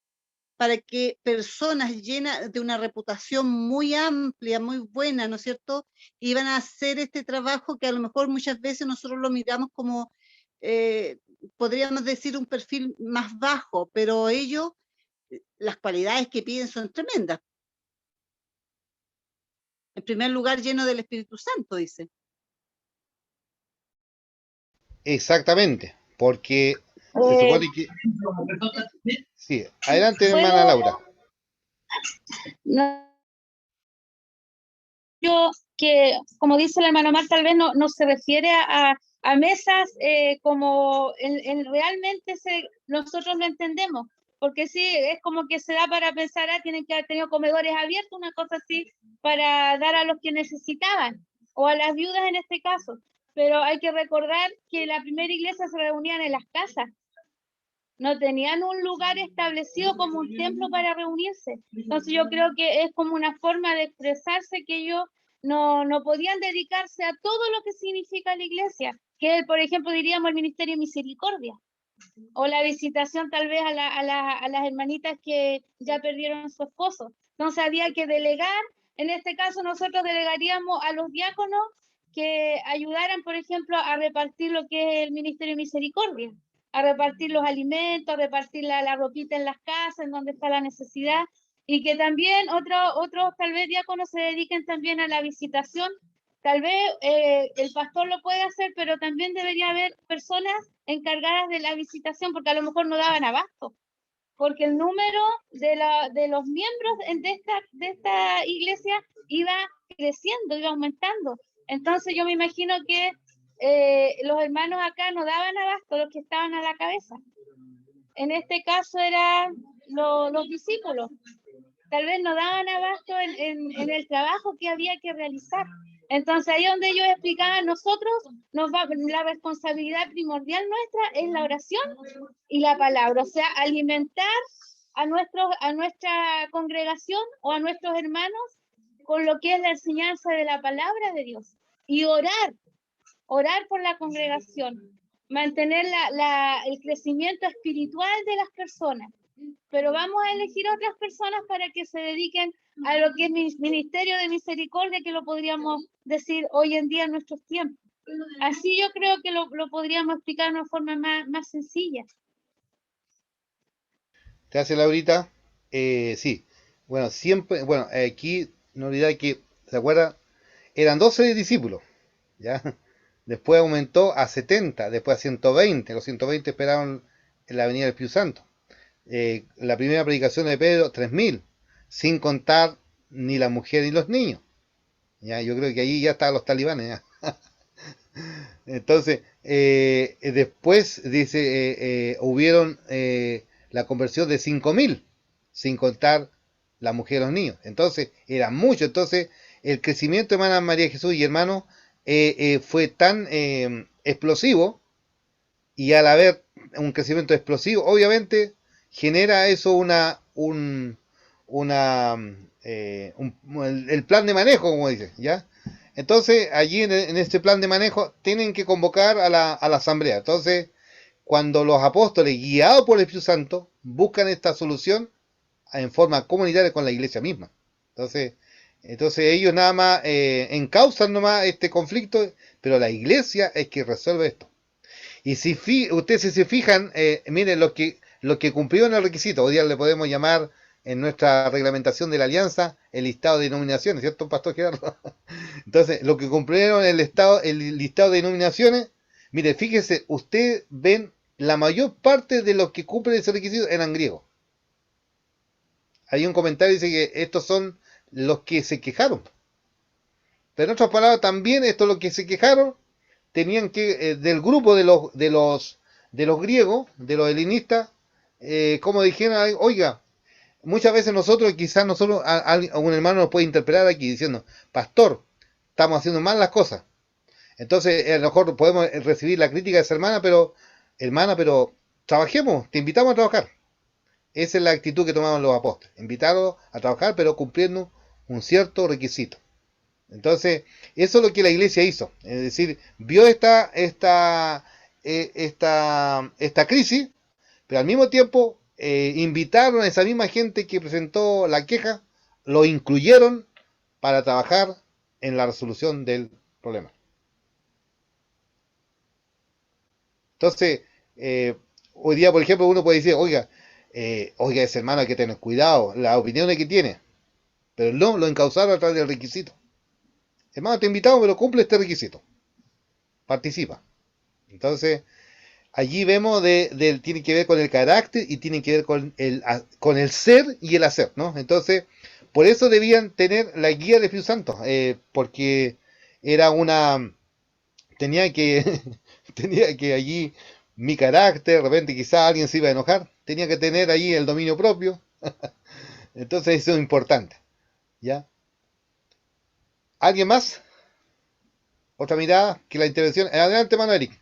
[SPEAKER 2] para que personas llenas de una reputación muy amplia, muy buena, ¿no es cierto?, iban a hacer este trabajo que a lo mejor muchas veces nosotros lo miramos como, eh, podríamos decir, un perfil más bajo, pero ellos, las cualidades que piden son tremendas. En primer lugar, lleno del Espíritu Santo, dice.
[SPEAKER 1] Exactamente, porque se supone que... Sí, adelante, hermana
[SPEAKER 7] ¿Puedo?
[SPEAKER 1] Laura.
[SPEAKER 7] No, yo que, como dice el hermano Mar, tal vez no se refiere a mesas como realmente nosotros lo entendemos, porque sí, es como que se da para pensar, tienen que haber tenido comedores abiertos, una cosa así, para dar a los que necesitaban, o a las viudas en este caso. Pero hay que recordar que la primera iglesia se reunían en las casas, no tenían un lugar establecido como un templo para reunirse. Entonces yo creo que es como una forma de expresarse que ellos no podían dedicarse a todo lo que significa la iglesia, que por ejemplo diríamos el ministerio de misericordia, o la visitación tal vez a las hermanitas que ya perdieron a su esposo. Entonces había que delegar, en este caso nosotros delegaríamos a los diáconos que ayudaran, por ejemplo, a repartir lo que es el ministerio de misericordia, a repartir los alimentos, a repartir la ropita en las casas, en donde está la necesidad, y que también otros tal vez diáconos se dediquen también a la visitación. Tal vez el pastor lo puede hacer, pero también debería haber personas encargadas de la visitación, porque a lo mejor no daban abasto, porque el número de los miembros de esta iglesia iba creciendo, iba aumentando. Entonces yo me imagino que los hermanos acá no daban abasto, los que estaban a la cabeza. En este caso eran los discípulos. tal vez no daban abasto en el trabajo que había que realizar. Entonces ahí donde ellos explicaban, nosotros la responsabilidad primordial nuestra es la oración y la palabra, o sea, alimentar a nuestra congregación o a nuestros hermanos con lo que es la enseñanza de la palabra de Dios y orar por la congregación, mantener el crecimiento espiritual de las personas. Pero vamos a elegir otras personas para que se dediquen a lo que es ministerio de misericordia, que lo podríamos decir hoy en día en nuestros tiempos. Así yo creo que lo podríamos explicar de una forma más sencilla.
[SPEAKER 1] Gracias, Laurita. Sí, bueno, siempre, bueno, aquí no olvidar que, ¿se acuerdan? Eran 12 discípulos, ¿ya? Después aumentó a 70, después a 120, los 120 esperaron en la venida del Espíritu Santo. La primera predicación de Pedro, 3000, sin contar ni la mujer ni los niños. ¿Ya? Yo creo que allí ya estaban los talibanes, ¿ya? Entonces, después dice, hubieron la conversión de 5000, sin contar la mujer y los niños. Entonces, era mucho. Entonces, el crecimiento de hermana María Jesús y hermano fue tan explosivo, y al haber un crecimiento explosivo, obviamente genera eso el plan de manejo, como dice, ¿ya? Entonces, allí en este plan de manejo tienen que convocar a la asamblea. Entonces, cuando los apóstoles, guiados por el Espíritu Santo, buscan esta solución en forma comunitaria con la iglesia misma. Entonces ellos nada más encausan nomás este conflicto, pero la iglesia es que resuelve esto. Y si ustedes se fijan, miren, los que cumplieron el requisito, hoy día le podemos llamar en nuestra reglamentación de la alianza el listado de denominaciones, ¿cierto, Pastor Gerardo? Entonces, los que cumplieron el listado de denominaciones, mire, fíjese, ustedes ven la mayor parte de los que cumplen ese requisito eran griegos. Hay un comentario que dice que estos son los que se quejaron. Pero en otras palabras, también estos los que se quejaron tenían que, del grupo de los griegos, de los helenistas, como dijeron, oiga, muchas veces quizás un hermano nos puede interpretar aquí diciendo, pastor, estamos haciendo mal las cosas. Entonces, a lo mejor podemos recibir la crítica de esa hermana, pero trabajemos, te invitamos a trabajar. Esa es la actitud que tomaban los apóstoles, invitarlos a trabajar, pero cumpliendo un cierto requisito. Entonces, eso es lo que la iglesia hizo, es decir, vio esta crisis, pero al mismo tiempo invitaron a esa misma gente que presentó la queja, lo incluyeron para trabajar en la resolución del problema. Entonces, hoy día, por ejemplo, uno puede decir, oiga, ese hermano hay que tener cuidado, las opiniones que tiene, pero no, lo encauzaron a través del requisito. Hermano, te invitamos, pero cumple este requisito. Participa. Entonces, allí vemos tiene que ver con el carácter y tiene que ver con el ser y el hacer, ¿no? Entonces, por eso debían tener la guía del Espíritu Santo, porque era tenía que allí mi carácter, de repente quizá alguien se iba a enojar, tenía que tener allí el dominio propio. Entonces, eso es importante, ¿ya? ¿Alguien más? ¿Otra mirada? Que la intervención. Adelante, hermano Eric.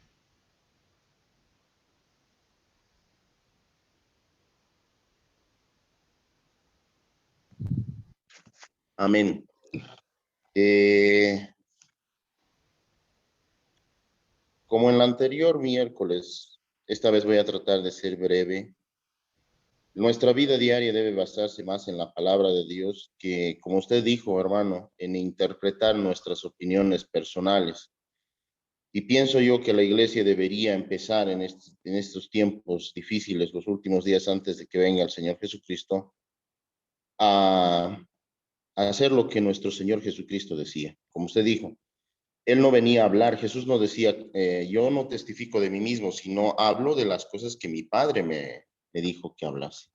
[SPEAKER 6] Amén. Como en la anterior miércoles, esta vez voy a tratar de ser breve. Nuestra vida diaria debe basarse más en la palabra de Dios que, como usted dijo, hermano, en interpretar nuestras opiniones personales. Y pienso yo que la iglesia debería empezar en estos tiempos difíciles, los últimos días antes de que venga el Señor Jesucristo, a hacer lo que nuestro Señor Jesucristo decía. Como usted dijo, Él no venía a hablar, Jesús no decía, yo no testifico de mí mismo, sino hablo de las cosas que mi Padre me dijo que hablase.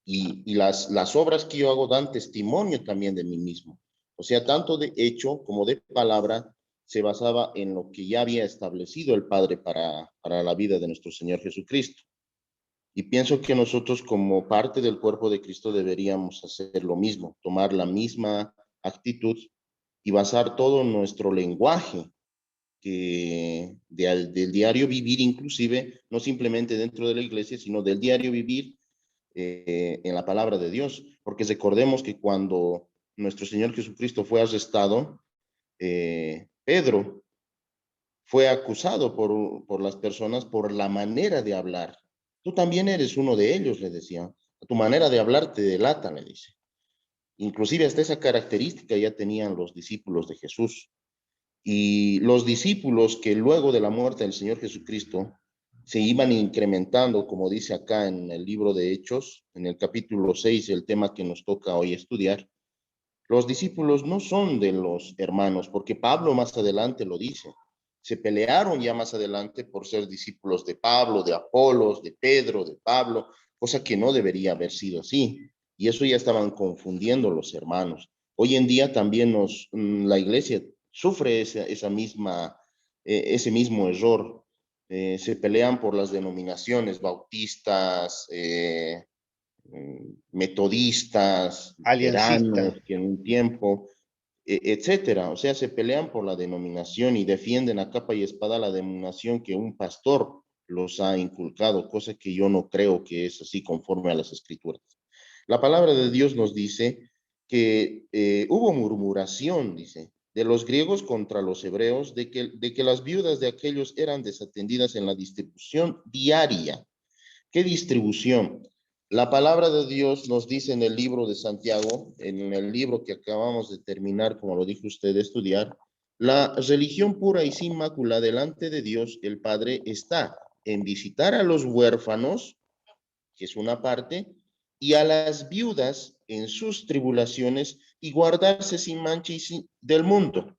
[SPEAKER 6] Y las obras que yo hago dan testimonio también de mí mismo. O sea, tanto de hecho como de palabra se basaba en lo que ya había establecido el Padre para la vida de nuestro Señor Jesucristo. Y pienso que nosotros como parte del cuerpo de Cristo deberíamos hacer lo mismo, tomar la misma actitud y basar todo nuestro lenguaje del diario vivir, inclusive, no simplemente dentro de la iglesia, sino del diario vivir en la palabra de Dios. Porque recordemos que cuando nuestro Señor Jesucristo fue arrestado, Pedro fue acusado por las personas por la manera de hablar. Tú también eres uno de ellos, le decía. Tu manera de hablar te delata, le dice. Inclusive hasta esa característica ya tenían los discípulos de Jesús. Y los discípulos que luego de la muerte del Señor Jesucristo se iban incrementando, como dice acá en el libro de Hechos, en el capítulo 6, el tema que nos toca hoy estudiar, los discípulos no son de los hermanos, porque Pablo más adelante lo dice. Se pelearon ya más adelante por ser discípulos de Pablo, de Apolos, de Pedro, de Pablo, cosa que no debería haber sido así. Y eso ya estaban confundiendo los hermanos. Hoy en día también la iglesia sufre ese mismo error. Se pelean por las denominaciones bautistas, metodistas,
[SPEAKER 1] Aliancista.
[SPEAKER 6] luteranos, que en un tiempo, etcétera. O sea, se pelean por la denominación y defienden a capa y espada la denominación que un pastor los ha inculcado, cosa que yo no creo que es así conforme a las escrituras. La palabra de Dios nos dice que hubo murmuración, dice, de los griegos contra los hebreos, de que las viudas de aquellos eran desatendidas en la distribución diaria. ¿Qué distribución? La palabra de Dios nos dice en el libro de Santiago, en el libro que acabamos de terminar, como lo dijo usted, de estudiar, la religión pura y sin mácula delante de Dios, el Padre, está en visitar a los huérfanos, que es una parte, y a las viudas en sus tribulaciones y guardarse sin mancha del mundo.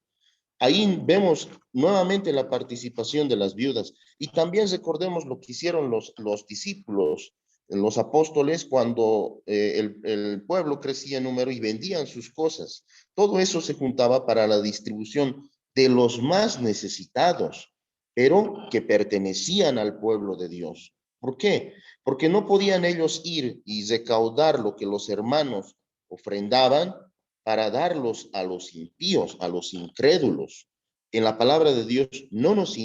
[SPEAKER 6] Ahí vemos nuevamente la participación de las viudas y también recordemos lo que hicieron los discípulos, los apóstoles, cuando el pueblo crecía en número y vendían sus cosas. Todo eso se juntaba para la distribución de los más necesitados, pero que pertenecían al pueblo de Dios. ¿Por qué? Porque no podían ellos ir y recaudar lo que los hermanos ofrendaban para darlos a los impíos, a los incrédulos. En la palabra de Dios no nos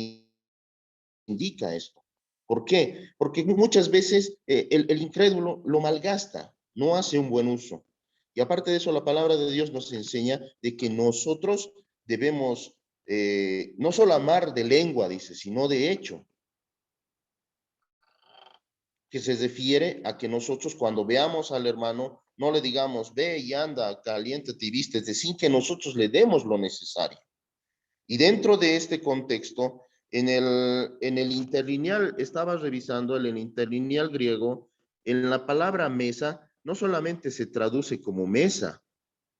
[SPEAKER 6] indica esto. ¿Por qué? Porque muchas veces el incrédulo lo malgasta, no hace un buen uso. Y aparte de eso, la palabra de Dios nos enseña de que nosotros debemos no solo amar de lengua, dice, sino de hecho, que se refiere a que nosotros cuando veamos al hermano, no le digamos, ve y anda, caliéntate y vístete, sin que nosotros le demos lo necesario. Y dentro de este contexto, en el interlineal, estaba revisando el interlineal griego, en la palabra mesa, no solamente se traduce como mesa,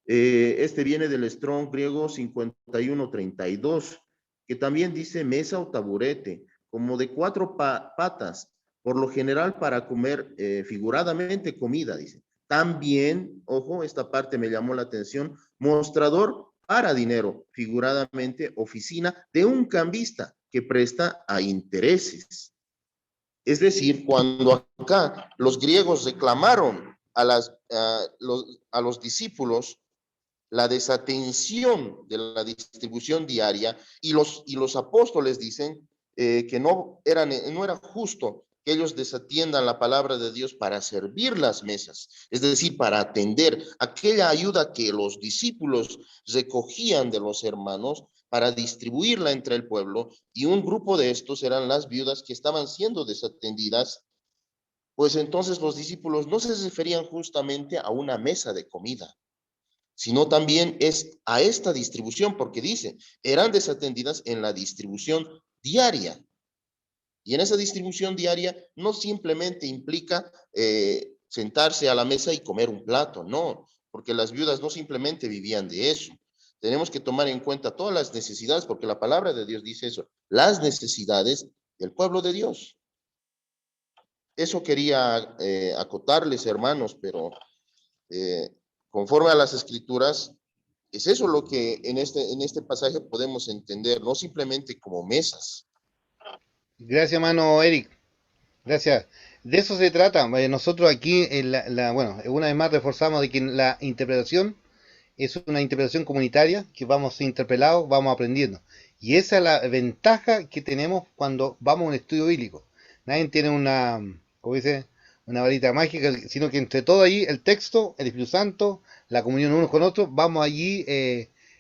[SPEAKER 6] este viene del Strong griego 5132, que también dice mesa o taburete, como de 4 patas, por lo general para comer figuradamente comida, dice. También, ojo, esta parte me llamó la atención, mostrador para dinero, figuradamente oficina de un cambista que presta a intereses. Es decir, cuando acá los griegos reclamaron a los discípulos la desatención de la distribución diaria y los apóstoles dicen que no era justo que ellos desatiendan la palabra de Dios para servir las mesas, es decir, para atender aquella ayuda que los discípulos recogían de los hermanos para distribuirla entre el pueblo, y un grupo de estos eran las viudas que estaban siendo desatendidas. Pues entonces los discípulos no se referían justamente a una mesa de comida, sino también es a esta distribución, porque dice, eran desatendidas en la distribución diaria. Y en esa distribución diaria no simplemente implica sentarse a la mesa y comer un plato, no, porque las viudas no simplemente vivían de eso. Tenemos que tomar en cuenta todas las necesidades, porque la palabra de Dios dice eso, las necesidades del pueblo de Dios. Eso quería acotarles, hermanos, pero conforme a las escrituras, es eso lo que en este pasaje podemos entender, no simplemente como mesas.
[SPEAKER 1] Gracias, hermano Eric. Gracias. de eso se trata. Nosotros aquí, bueno, una vez más reforzamos de que la interpretación es una interpretación comunitaria, que vamos interpelados, vamos aprendiendo. Y esa es la ventaja que tenemos cuando vamos a un estudio bíblico. Nadie tiene una, como dice, una varita mágica, sino que entre todo allí, el texto, el Espíritu Santo, la comunión unos con otros, vamos allí,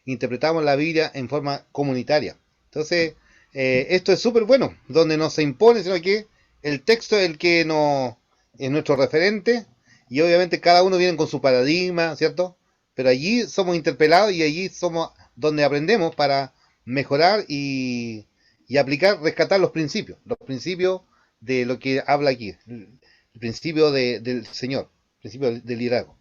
[SPEAKER 1] interpretamos la Biblia en forma comunitaria. Entonces, esto es súper bueno, donde no se impone, sino que el texto es el que es nuestro referente, y obviamente cada uno viene con su paradigma, ¿cierto? Pero allí somos interpelados y allí somos donde aprendemos para mejorar y aplicar, rescatar los principios de lo que habla aquí, el principio del Señor, el principio del liderazgo.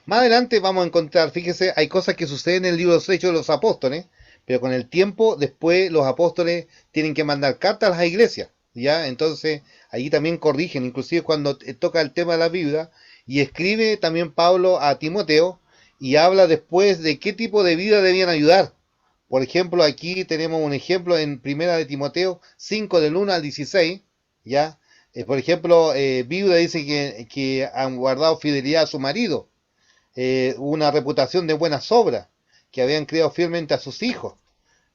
[SPEAKER 1] Más adelante vamos a encontrar, fíjese, hay cosas que suceden en el libro de los Hechos de los Apóstoles, pero con el tiempo después los apóstoles tienen que mandar cartas a las iglesias, ¿ya? Entonces allí también corrigen, inclusive cuando toca el tema de la viuda, y escribe también Pablo a Timoteo, y habla después de qué tipo de vida debían ayudar. Por ejemplo, aquí tenemos un ejemplo en Primera de Timoteo 5 del 1 al 16, ¿ya? Por ejemplo, viuda dice que han guardado fidelidad a su marido, una reputación de buenas obras, que habían criado fielmente a sus hijos,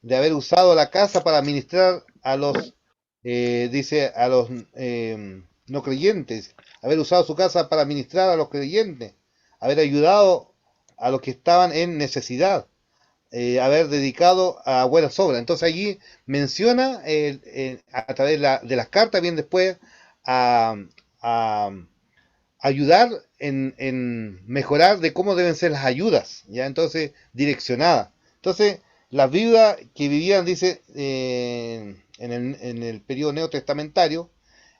[SPEAKER 1] de haber usado la casa para ministrar a los, dice, a los no creyentes, haber usado su casa para ministrar a los creyentes, haber ayudado a los que estaban en necesidad, haber dedicado a buenas obras. Entonces allí menciona a través de las cartas, bien después, a ayudar en mejorar de cómo deben ser las ayudas, ya entonces direccionadas. Entonces, las viudas que vivían, dice, en el periodo neotestamentario,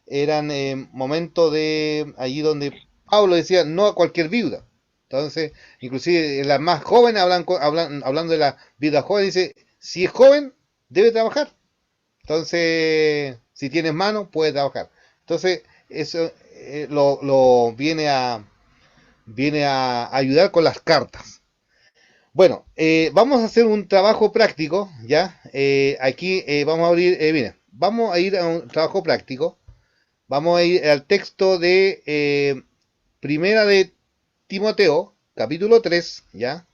[SPEAKER 1] eran momentos de allí donde Pablo decía no a cualquier viuda. Entonces, inclusive las más jóvenes hablando de la viuda joven, dice, si es joven, debe trabajar. Entonces, si tienes mano, puede trabajar. Entonces, eso lo viene a ayudar con las cartas. Bueno, vamos a hacer un trabajo práctico, ¿ya? Aquí vamos a abrir, miren, vamos a ir a un trabajo práctico. Vamos a ir al texto de Primera de Timoteo, capítulo 3, ¿ya?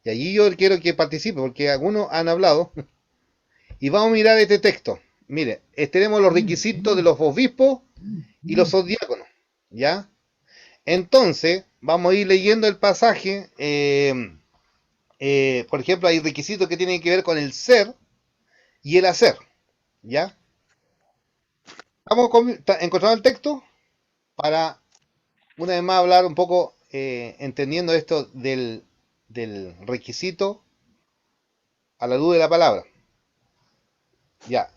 [SPEAKER 1] Y allí yo quiero que participe, porque algunos han hablado. Y vamos a mirar este texto. Mire, tenemos los requisitos de los obispos y los diáconos, ¿ya? Entonces, vamos a ir leyendo el pasaje. Por ejemplo, hay requisitos que tienen que ver con el ser y el hacer, ¿ya? Vamos a encontrar el texto para, una vez más, hablar un poco, entendiendo esto del requisito a la luz de la palabra. Ya.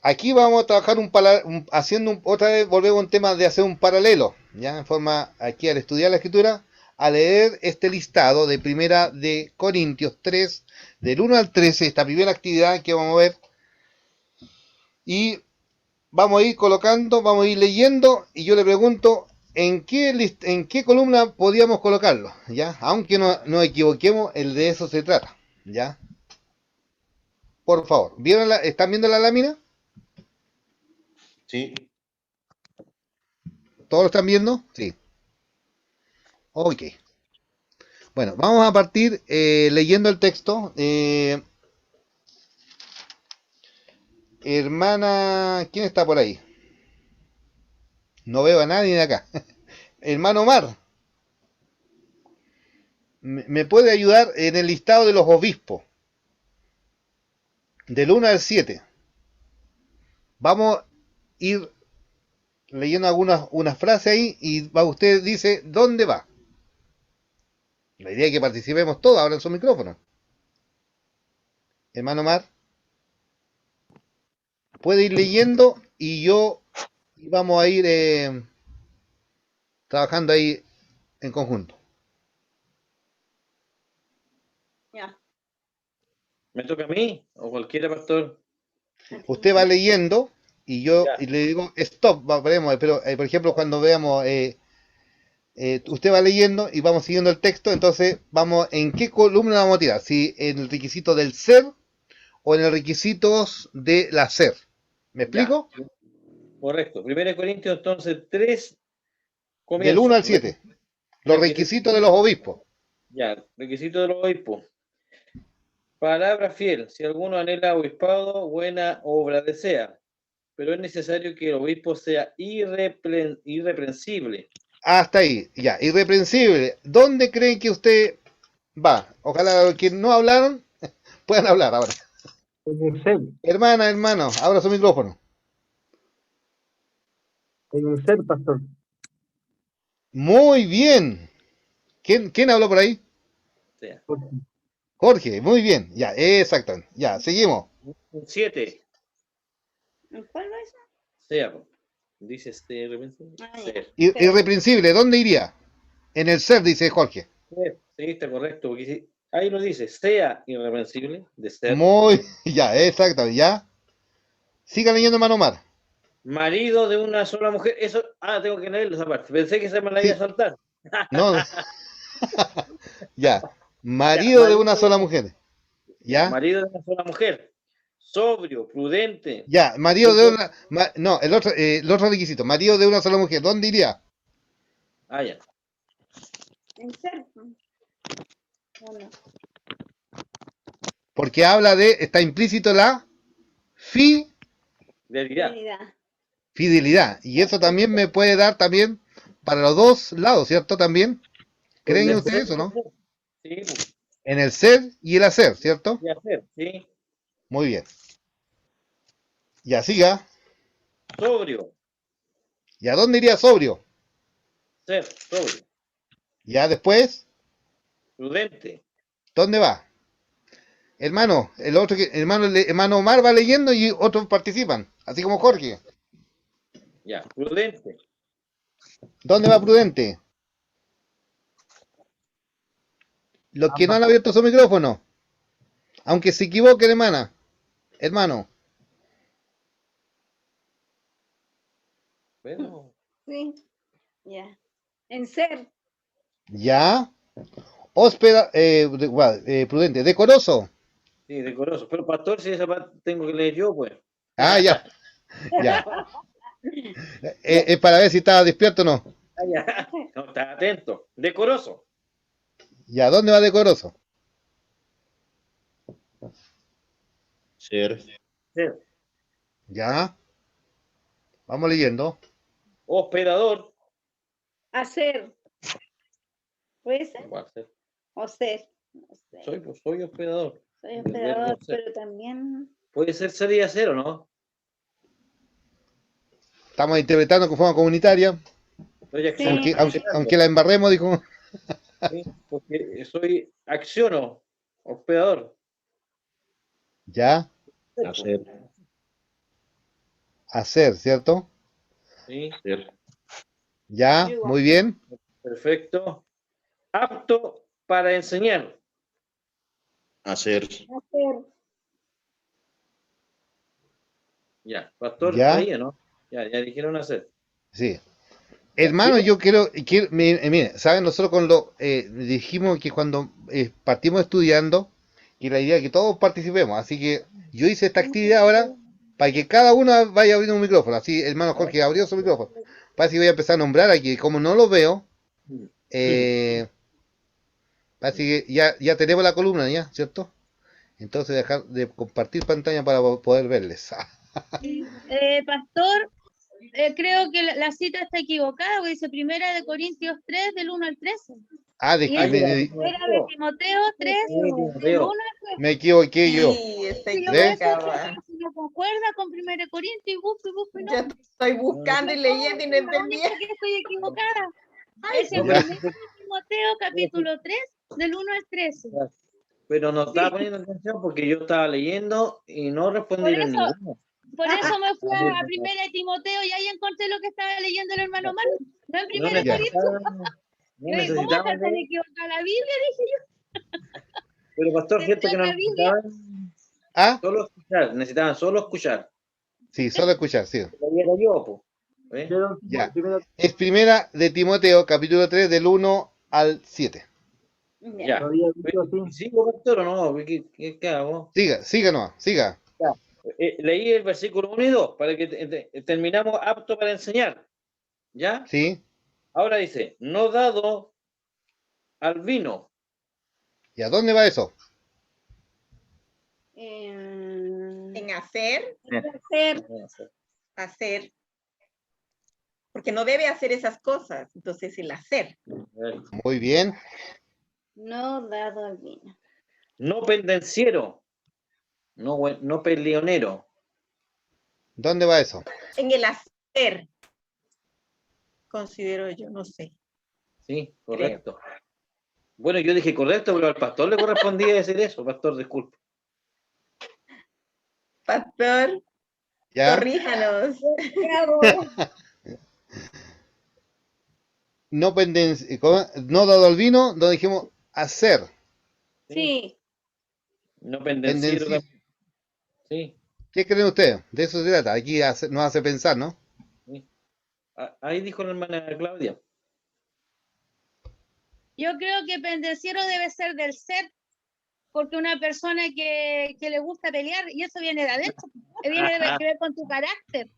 [SPEAKER 1] Aquí vamos a trabajar otra vez volvemos a un tema de hacer un paralelo, ya en forma, aquí al estudiar la escritura, a leer este listado de Primera de Corintios 3, del 1 al 13, esta primera actividad que vamos a ver, y vamos a ir colocando, vamos a ir leyendo, y yo le pregunto, ¿en qué columna podíamos colocarlo? ¿Ya? Aunque no nos equivoquemos, de eso se trata, ¿ya? Por favor, ¿están viendo la lámina?
[SPEAKER 6] Sí.
[SPEAKER 1] ¿Todos lo están viendo? Sí. Ok. Bueno, vamos a partir leyendo el texto. Hermana, ¿quién está por ahí? No veo a nadie de acá. Hermano Omar, ¿me puede ayudar en el listado de los obispos? Del 1 al 7. Vamos a ir leyendo unas frases ahí y usted dice, ¿dónde va? La idea es que participemos todos, ahora en su micrófono. Hermano Omar, puede ir leyendo y vamos a ir trabajando ahí en conjunto.
[SPEAKER 4] Ya.
[SPEAKER 8] ¿Me toca a mí o cualquiera, pastor?
[SPEAKER 1] Usted va leyendo y yo
[SPEAKER 8] Ya.
[SPEAKER 1] le digo stop, veremos, pero por ejemplo cuando veamos, usted va leyendo y vamos siguiendo el texto, entonces vamos, ¿en qué columna vamos a tirar? Si en el requisito del ser o en el requisito del hacer. ¿Me explico?
[SPEAKER 8] Correcto. 1 Corintios, entonces, 3,
[SPEAKER 1] Del
[SPEAKER 8] comienzo.
[SPEAKER 1] 1 al 7. Los requisitos de los obispos.
[SPEAKER 8] Ya, requisito de los obispos. Palabra fiel. Si alguno anhela obispado, buena obra desea. Pero es necesario que el obispo sea irreprensible.
[SPEAKER 1] Hasta ahí, ya, irreprensible. ¿Dónde creen que usted va? Ojalá los que no hablaron puedan hablar ahora.
[SPEAKER 9] En el ser,
[SPEAKER 1] Hermana, hermano, abra su micrófono.
[SPEAKER 9] pastor.
[SPEAKER 1] Muy bien. ¿Quién habló por ahí?
[SPEAKER 8] Sea.
[SPEAKER 1] Jorge, muy bien. Ya, exactamente. Ya, seguimos.
[SPEAKER 8] 7.
[SPEAKER 2] ¿Cuál va eso?
[SPEAKER 8] Sea. Dice este irreprensible.
[SPEAKER 2] Ah, ya.
[SPEAKER 8] Ser.
[SPEAKER 1] Irreprensible, ¿dónde iría? En el ser, dice Jorge.
[SPEAKER 8] Ser. Sí, está correcto. Porque ahí lo dice, sea irreprensible, de ser.
[SPEAKER 1] Muy, ya, exactamente, ya. Siga leyendo, hermano Omar.
[SPEAKER 8] Marido de una sola mujer. Eso, tengo que leerlo esa parte. Pensé que se me la iba a saltar.
[SPEAKER 1] No. Ya. Marido de una sola mujer. ¿Ya?
[SPEAKER 8] Marido de una sola mujer. Sobrio, prudente.
[SPEAKER 1] Ya, marido de una... no, el otro requisito. Marido de una sola mujer. ¿Dónde iría?
[SPEAKER 8] Ya.
[SPEAKER 2] En ser. Bueno.
[SPEAKER 1] Porque habla de... Está implícito la
[SPEAKER 8] Fidelidad.
[SPEAKER 1] fidelidad. Y eso también me puede dar también para los dos lados, ¿cierto? También. ¿Creen
[SPEAKER 8] En el
[SPEAKER 1] ustedes
[SPEAKER 8] ser,
[SPEAKER 1] o no?
[SPEAKER 8] Sí, pues,
[SPEAKER 1] En el ser y el hacer, ¿cierto?
[SPEAKER 8] y hacer, sí.
[SPEAKER 1] Muy bien. Ya, siga.
[SPEAKER 8] Sobrio.
[SPEAKER 1] ¿Y a dónde iría sobrio?
[SPEAKER 8] Ser, sobrio.
[SPEAKER 1] Ya después,
[SPEAKER 8] Prudente.
[SPEAKER 1] ¿dónde va? Hermano, hermano Omar va leyendo y otros participan, así como Jorge.
[SPEAKER 8] Ya, prudente.
[SPEAKER 1] ¿Dónde va prudente? Los que no han abierto su micrófono, aunque se equivoquen, hermano,
[SPEAKER 8] Bueno,
[SPEAKER 2] Sí. Ya. En ser.
[SPEAKER 1] ya, prudente, decoroso,
[SPEAKER 8] sí, decoroso. Pero pastor, si esa parte tengo que leer yo, pues.
[SPEAKER 1] ya, ya, es para ver si estaba despierto o no,
[SPEAKER 8] Ya. No, está atento. Decoroso.
[SPEAKER 1] ya, ¿dónde va decoroso?
[SPEAKER 6] Ser.
[SPEAKER 8] Ser.
[SPEAKER 1] Ya, vamos leyendo,
[SPEAKER 8] Hospedador.
[SPEAKER 2] Hacer. ¿Puede ser?
[SPEAKER 8] Igual, ser.
[SPEAKER 2] O ser.
[SPEAKER 8] Soy hospedador.
[SPEAKER 2] Soy
[SPEAKER 8] El verbo ser.
[SPEAKER 2] pero también.
[SPEAKER 8] Puede ser y hacer, ¿o no?
[SPEAKER 1] estamos interpretando con forma comunitaria,
[SPEAKER 8] Soy
[SPEAKER 2] Sí.
[SPEAKER 8] accionando.
[SPEAKER 1] aunque la embarremos, dijo,
[SPEAKER 8] Sí, porque soy acciono, hospedador.
[SPEAKER 1] ya,
[SPEAKER 6] Hacer.
[SPEAKER 1] hacer, ¿cierto?
[SPEAKER 8] Sí,
[SPEAKER 6] Ser.
[SPEAKER 1] Ya,
[SPEAKER 2] Igual.
[SPEAKER 1] muy bien.
[SPEAKER 8] perfecto. Apto para enseñar.
[SPEAKER 6] Hacer.
[SPEAKER 2] Hacer.
[SPEAKER 8] Ya, pastor,
[SPEAKER 1] Ya.
[SPEAKER 8] ahí, ¿no? Ya dijeron hacer.
[SPEAKER 1] Sí. Hermano, yo quiero mire, ¿saben? Nosotros dijimos que cuando partimos estudiando, que la idea es que todos participemos, así que yo hice esta actividad ahora para que cada uno vaya abriendo un micrófono, así hermano Jorge abrió su micrófono, parece que voy a empezar a nombrar aquí, como no lo veo, parece que ya tenemos la columna, ¿ya? ¿Cierto? Entonces dejar de compartir pantalla para poder verles.
[SPEAKER 7] Pastor, creo que la cita está equivocada, porque dice 1 Corintios 3, del 1 al 13.
[SPEAKER 1] Ah,
[SPEAKER 7] Y es
[SPEAKER 8] me-
[SPEAKER 7] 1 de Timoteo 3, del 1
[SPEAKER 8] Timoteo.
[SPEAKER 7] al 13.
[SPEAKER 1] me equivoqué yo.
[SPEAKER 4] Sí, está
[SPEAKER 7] Si lo
[SPEAKER 1] ¿Ves?
[SPEAKER 4] equivocada.
[SPEAKER 7] si no concuerda con 1 Corintios y busco, y no.
[SPEAKER 4] Ya estoy buscando y leyendo y no
[SPEAKER 7] La
[SPEAKER 4] entendía.
[SPEAKER 7] única que estoy equivocada. Es
[SPEAKER 8] no,
[SPEAKER 7] en
[SPEAKER 1] pero-
[SPEAKER 7] 1 Timoteo capítulo 3, del 1 al 13.
[SPEAKER 8] Pero no estaba poniendo atención porque yo estaba leyendo y no respondieron
[SPEAKER 7] Por eso-
[SPEAKER 8] ninguno.
[SPEAKER 7] Por eso me fui a 1 Timoteo y ahí encontré lo que estaba leyendo el hermano Marco. No en 1
[SPEAKER 8] No
[SPEAKER 1] Ya.
[SPEAKER 7] Corintios.
[SPEAKER 8] necesitaban, no
[SPEAKER 7] ¿Cómo
[SPEAKER 8] necesitaban
[SPEAKER 7] está tan
[SPEAKER 8] leer,
[SPEAKER 7] equivocada la Biblia? Dije yo.
[SPEAKER 8] pero pastor, cierto que no
[SPEAKER 7] la Biblia.
[SPEAKER 8] necesitaban
[SPEAKER 1] Ah,
[SPEAKER 8] solo escuchar, necesitaban solo escuchar.
[SPEAKER 1] sí, solo escuchar, sí.
[SPEAKER 8] Lo leyera yo, po. ¿Eh?
[SPEAKER 1] Ya. Es primera de Timoteo, capítulo 3, del 1 al 7.
[SPEAKER 8] Ya. ¿Y sigo, pastor, o no? ¿Qué hago?
[SPEAKER 1] Siga nomás, siga.
[SPEAKER 8] Leí el versículo 1 y 2 para que terminamos apto para enseñar. ¿Ya?
[SPEAKER 1] Sí.
[SPEAKER 8] Ahora dice, no dado al vino.
[SPEAKER 1] ¿Y a dónde va eso?
[SPEAKER 4] En hacer,
[SPEAKER 7] Hacer.
[SPEAKER 4] hacer. Porque no debe hacer esas cosas. Entonces, el hacer.
[SPEAKER 1] Muy bien.
[SPEAKER 7] No dado al vino.
[SPEAKER 8] No pendenciero. No peleonero.
[SPEAKER 1] ¿Dónde va eso?
[SPEAKER 4] En el hacer. Considero yo, no sé.
[SPEAKER 8] Sí, correcto. Bueno, yo dije correcto, pero al pastor le correspondía decir eso. Pastor, disculpe.
[SPEAKER 4] Pastor,
[SPEAKER 1] ¿Ya?
[SPEAKER 4] corríjanos.
[SPEAKER 1] No no dado al vino, donde dijimos hacer.
[SPEAKER 7] Sí.
[SPEAKER 8] No pendenciero
[SPEAKER 1] Pendenciero.
[SPEAKER 8] también. Sí.
[SPEAKER 1] ¿Qué creen ustedes? De eso se trata. Aquí nos hace pensar, ¿no?
[SPEAKER 8] Sí. Ahí dijo la hermana Claudia.
[SPEAKER 7] Yo creo que pendenciero debe ser del ser, porque una persona que le gusta pelear, y eso viene de adentro, viene que ver con tu carácter.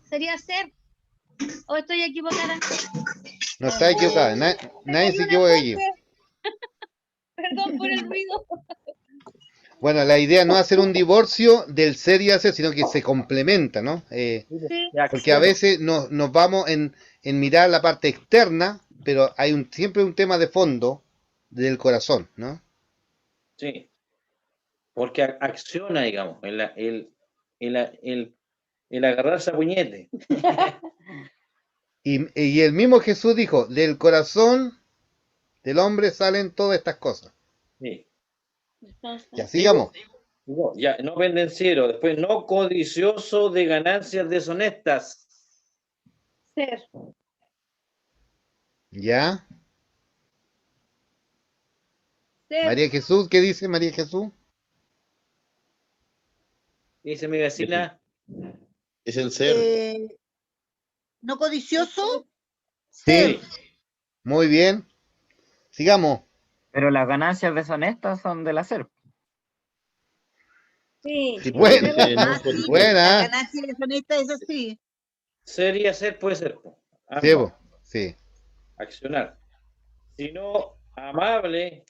[SPEAKER 7] Sería ser. ¿O estoy equivocada?
[SPEAKER 1] No está equivocada. Nadie se equivoca aquí.
[SPEAKER 7] Perdón por el ruido.
[SPEAKER 1] Bueno, la idea no es hacer un divorcio del ser y hacer, sino que se complementa, ¿no? Porque a veces nos vamos en mirar la parte externa, pero hay siempre un tema de fondo del corazón, ¿no?
[SPEAKER 8] Sí. Porque acciona, digamos, el agarrarse a puñete.
[SPEAKER 1] Y el mismo Jesús dijo, del corazón del hombre salen todas estas cosas.
[SPEAKER 8] Sí.
[SPEAKER 1] Ya sigamos.
[SPEAKER 8] Ya, no pendenciero, después no codicioso de ganancias deshonestas.
[SPEAKER 7] Ser.
[SPEAKER 1] ¿Ya?
[SPEAKER 7] Ser.
[SPEAKER 1] María Jesús, ¿qué dice María Jesús?
[SPEAKER 8] Dice mi vecina.
[SPEAKER 6] Es el ser.
[SPEAKER 2] No codicioso.
[SPEAKER 1] Sí. Muy bien. Sigamos.
[SPEAKER 3] Pero las ganancias deshonestas son del hacer.
[SPEAKER 7] Sí.
[SPEAKER 6] Sí,
[SPEAKER 1] Buena.
[SPEAKER 6] porque no
[SPEAKER 2] Sí, la
[SPEAKER 1] Buena.
[SPEAKER 2] ganancia deshonesta es así.
[SPEAKER 8] Ser y hacer puede ser.
[SPEAKER 1] Sí, sí.
[SPEAKER 8] Accionar. Sino amable.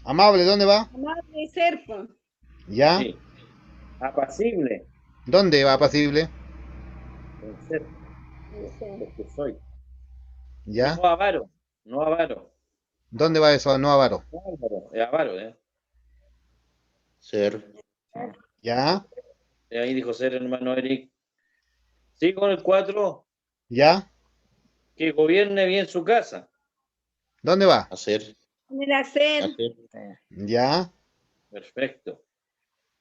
[SPEAKER 1] Amable, ¿dónde va?
[SPEAKER 7] Amable ser.
[SPEAKER 1] ¿Ya?
[SPEAKER 8] Sí. Apacible.
[SPEAKER 1] ¿Dónde va apacible?
[SPEAKER 8] El ser. Lo que soy.
[SPEAKER 1] ¿Ya?
[SPEAKER 8] No avaro. No avaro.
[SPEAKER 1] ¿Dónde va eso? No avaro.
[SPEAKER 8] No avaro. Es avaro,
[SPEAKER 6] Ser.
[SPEAKER 1] ¿Ya?
[SPEAKER 8] Ahí dijo ser hermano Eric. Sí, con el 4.
[SPEAKER 1] ¿Ya?
[SPEAKER 8] Que gobierne bien su casa.
[SPEAKER 1] ¿Dónde va?
[SPEAKER 6] Hacer.
[SPEAKER 7] En el hacer.
[SPEAKER 6] Hacer.
[SPEAKER 1] ¿Ya?
[SPEAKER 8] Perfecto.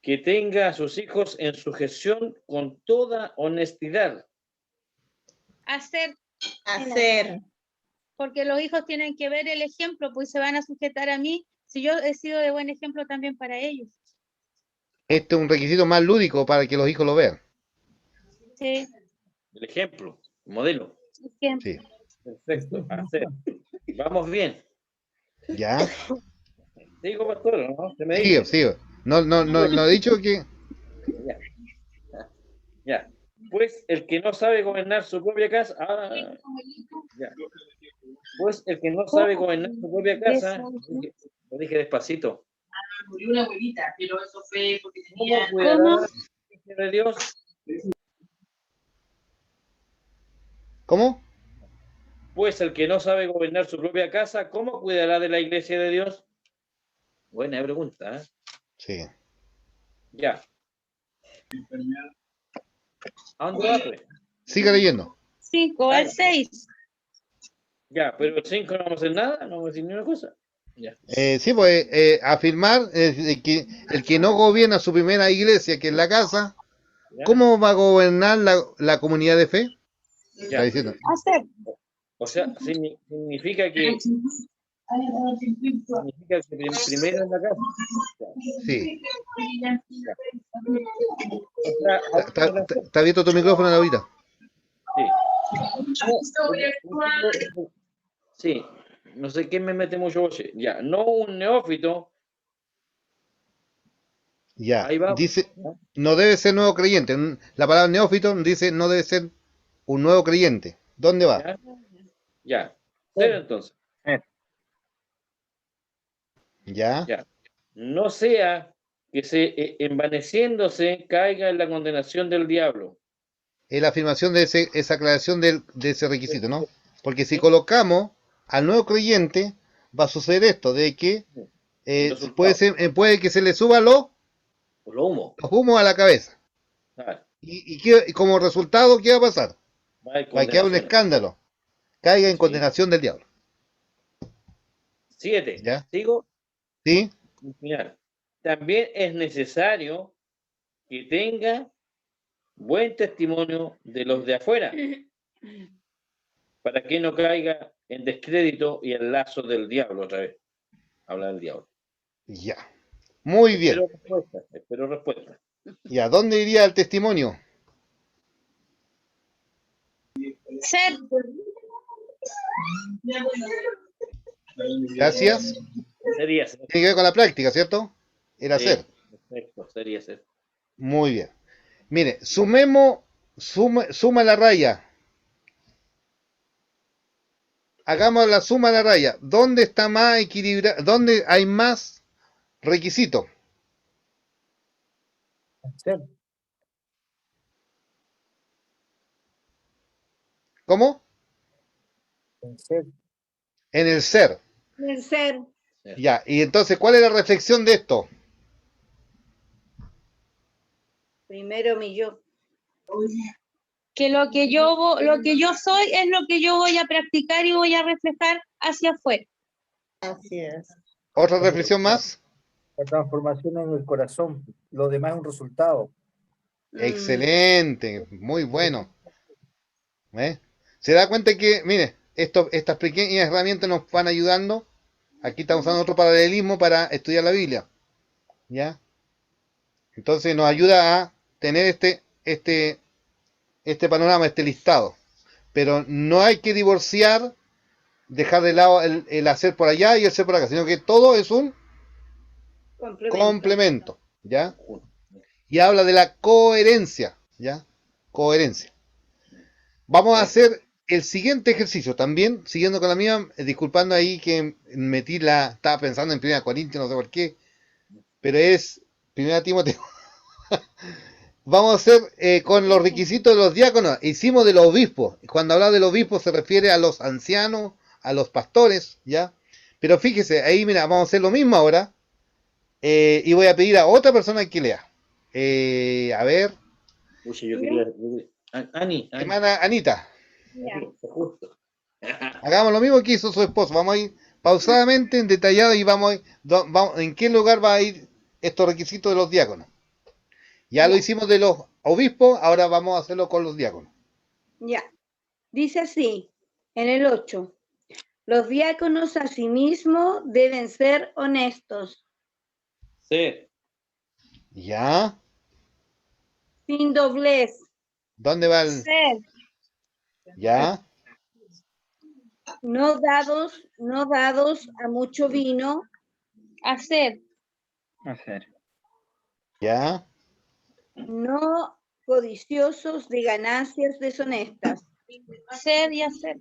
[SPEAKER 8] Que tenga a sus hijos en sujeción con toda honestidad.
[SPEAKER 7] Hacer.
[SPEAKER 4] Hacer.
[SPEAKER 7] Porque los hijos tienen que ver el ejemplo, pues se van a sujetar a mí. Si yo he sido de buen ejemplo también para ellos.
[SPEAKER 1] Este es un requisito más lúdico para que los hijos lo vean.
[SPEAKER 7] Sí.
[SPEAKER 8] El ejemplo, el modelo.
[SPEAKER 7] Ejemplo.
[SPEAKER 1] Sí.
[SPEAKER 8] Perfecto. Hacer. Vamos bien.
[SPEAKER 1] ¿Ya?
[SPEAKER 8] Digo, pastor, ¿no? Se me
[SPEAKER 1] Sigue,
[SPEAKER 8] dice.
[SPEAKER 1] sigue. No he dicho que...
[SPEAKER 8] Ya. Ya. Pues el que no sabe gobernar su propia casa. Ya. Pues el que no sabe gobernar su propia casa. Lo dije despacito.
[SPEAKER 10] Murió una abuelita, pero eso fue porque
[SPEAKER 8] ¿Cómo
[SPEAKER 10] tenía...
[SPEAKER 8] cuidará la iglesia de Dios?
[SPEAKER 1] ¿Cómo?
[SPEAKER 8] Pues el que no sabe gobernar su propia casa, ¿cómo cuidará de la iglesia de Dios? Buena pregunta, ¿eh?
[SPEAKER 1] Sí.
[SPEAKER 8] Ya. ¿A dónde va, pues?
[SPEAKER 1] Siga leyendo.
[SPEAKER 7] 5 al 6.
[SPEAKER 8] Ya, pero el 5 no vamos a hacer nada, no vamos a decir ni una cosa. Ya.
[SPEAKER 1] Sí, pues afirmar que el que no gobierna su primera iglesia, que es la casa,
[SPEAKER 8] ¿Ya?
[SPEAKER 1] ¿cómo va a gobernar la comunidad de fe?
[SPEAKER 8] Ya.
[SPEAKER 1] Está diciendo.
[SPEAKER 7] Hacer.
[SPEAKER 8] O sea, significa que primero en la casa.
[SPEAKER 1] Sí.
[SPEAKER 8] O sea,
[SPEAKER 1] Está abierto tu micrófono ahorita.
[SPEAKER 8] Sí, no sé quién me mete mucho boche. Ya, no un neófito
[SPEAKER 1] Ya,
[SPEAKER 8] Ahí va.
[SPEAKER 1] dice, no debe ser nuevo creyente. La palabra neófito dice no debe ser un nuevo creyente. ¿Dónde va?
[SPEAKER 8] Ya. Ya. Ser entonces.
[SPEAKER 1] Ya,
[SPEAKER 8] Ya. No sea que envaneciéndose caiga en la condenación del diablo.
[SPEAKER 1] es la afirmación de esa aclaración de ese requisito, ¿no? Porque si colocamos al nuevo creyente, va a suceder esto, de que puede que se le suba los
[SPEAKER 8] humo.
[SPEAKER 1] humos a la cabeza.
[SPEAKER 8] Ah,
[SPEAKER 1] Y como resultado, ¿qué va a pasar? Va a quedar un
[SPEAKER 8] condenación.
[SPEAKER 1] escándalo. Caiga en
[SPEAKER 8] Sí.
[SPEAKER 1] condenación del diablo.
[SPEAKER 8] 7.
[SPEAKER 1] ¿Ya?
[SPEAKER 8] ¿Sigo?
[SPEAKER 1] ¿Sí?
[SPEAKER 8] Final. También es necesario que tenga buen testimonio de los de afuera, para que no caiga en descrédito y en lazo del diablo otra vez. Habla del diablo.
[SPEAKER 1] Ya. Muy bien.
[SPEAKER 8] Espero respuesta.
[SPEAKER 1] ¿Y a dónde iría el testimonio?
[SPEAKER 7] Ser.
[SPEAKER 1] Gracias.
[SPEAKER 8] Sería ser.
[SPEAKER 1] Tiene que ver con la práctica, ¿cierto? Era
[SPEAKER 8] Sí,
[SPEAKER 1] ser.
[SPEAKER 8] perfecto, sería ser.
[SPEAKER 1] Muy bien. Mire, suma la raya. Hagamos la suma de la raya. ¿Dónde está más equilibrado? ¿Dónde hay más requisitos?
[SPEAKER 9] Ser.
[SPEAKER 1] ¿Cómo?
[SPEAKER 9] Ser.
[SPEAKER 1] En el ser.
[SPEAKER 11] El ser.
[SPEAKER 1] Ya, y entonces, ¿cuál es la reflexión de esto?
[SPEAKER 11] Primero mi yo.
[SPEAKER 7] Que lo que yo soy es lo que yo voy a practicar y voy a reflejar hacia afuera.
[SPEAKER 11] Así es.
[SPEAKER 1] ¿Otra reflexión más?
[SPEAKER 9] La transformación en el corazón. Lo demás es un resultado.
[SPEAKER 1] Excelente, muy bueno. ¿Eh? Se da cuenta que, mire, estas pequeñas herramientas nos van ayudando. Aquí estamos usando otro paralelismo para estudiar la Biblia. ¿Ya? Entonces nos ayuda a tener este panorama, este listado. Pero no hay que divorciar, dejar de lado el hacer por allá y el ser por acá, sino que todo es un complemento, ¿ya? Y habla de la coherencia, ¿ya? Coherencia. Vamos a hacer el siguiente ejercicio, también siguiendo con la mía, disculpando ahí que estaba pensando en 1 Corintios, no sé por qué, pero es 1 Timoteo. Vamos a hacer con los requisitos de los diáconos. Hicimos de los obispos. Cuando habla de los obispos se refiere a los ancianos, a los pastores, ¿ya? Pero fíjese, ahí mira, vamos a hacer lo mismo ahora. Y voy a pedir a otra persona que lea. A ver.
[SPEAKER 8] Uy, yo quería. Ani.
[SPEAKER 1] Hermana Anita.
[SPEAKER 11] Ya.
[SPEAKER 8] Justo.
[SPEAKER 1] Hagamos lo mismo que hizo su esposo. Vamos a ir pausadamente, en detallado, y vamos a ir, en qué lugar va a ir estos requisitos de los diáconos. Ya lo hicimos de los obispos, ahora vamos a hacerlo con los diáconos.
[SPEAKER 11] Ya. Dice así, en el 8. Los diáconos asimismo deben ser honestos,
[SPEAKER 8] Sí.
[SPEAKER 1] ¿Ya?
[SPEAKER 11] sin doblez,
[SPEAKER 1] ¿Dónde va el...?
[SPEAKER 7] Ser.
[SPEAKER 1] ¿Ya?
[SPEAKER 11] no dados a mucho vino,
[SPEAKER 7] Hacer.
[SPEAKER 1] ¿Ya?
[SPEAKER 11] no codiciosos de ganancias deshonestas,
[SPEAKER 7] Ser y hacer.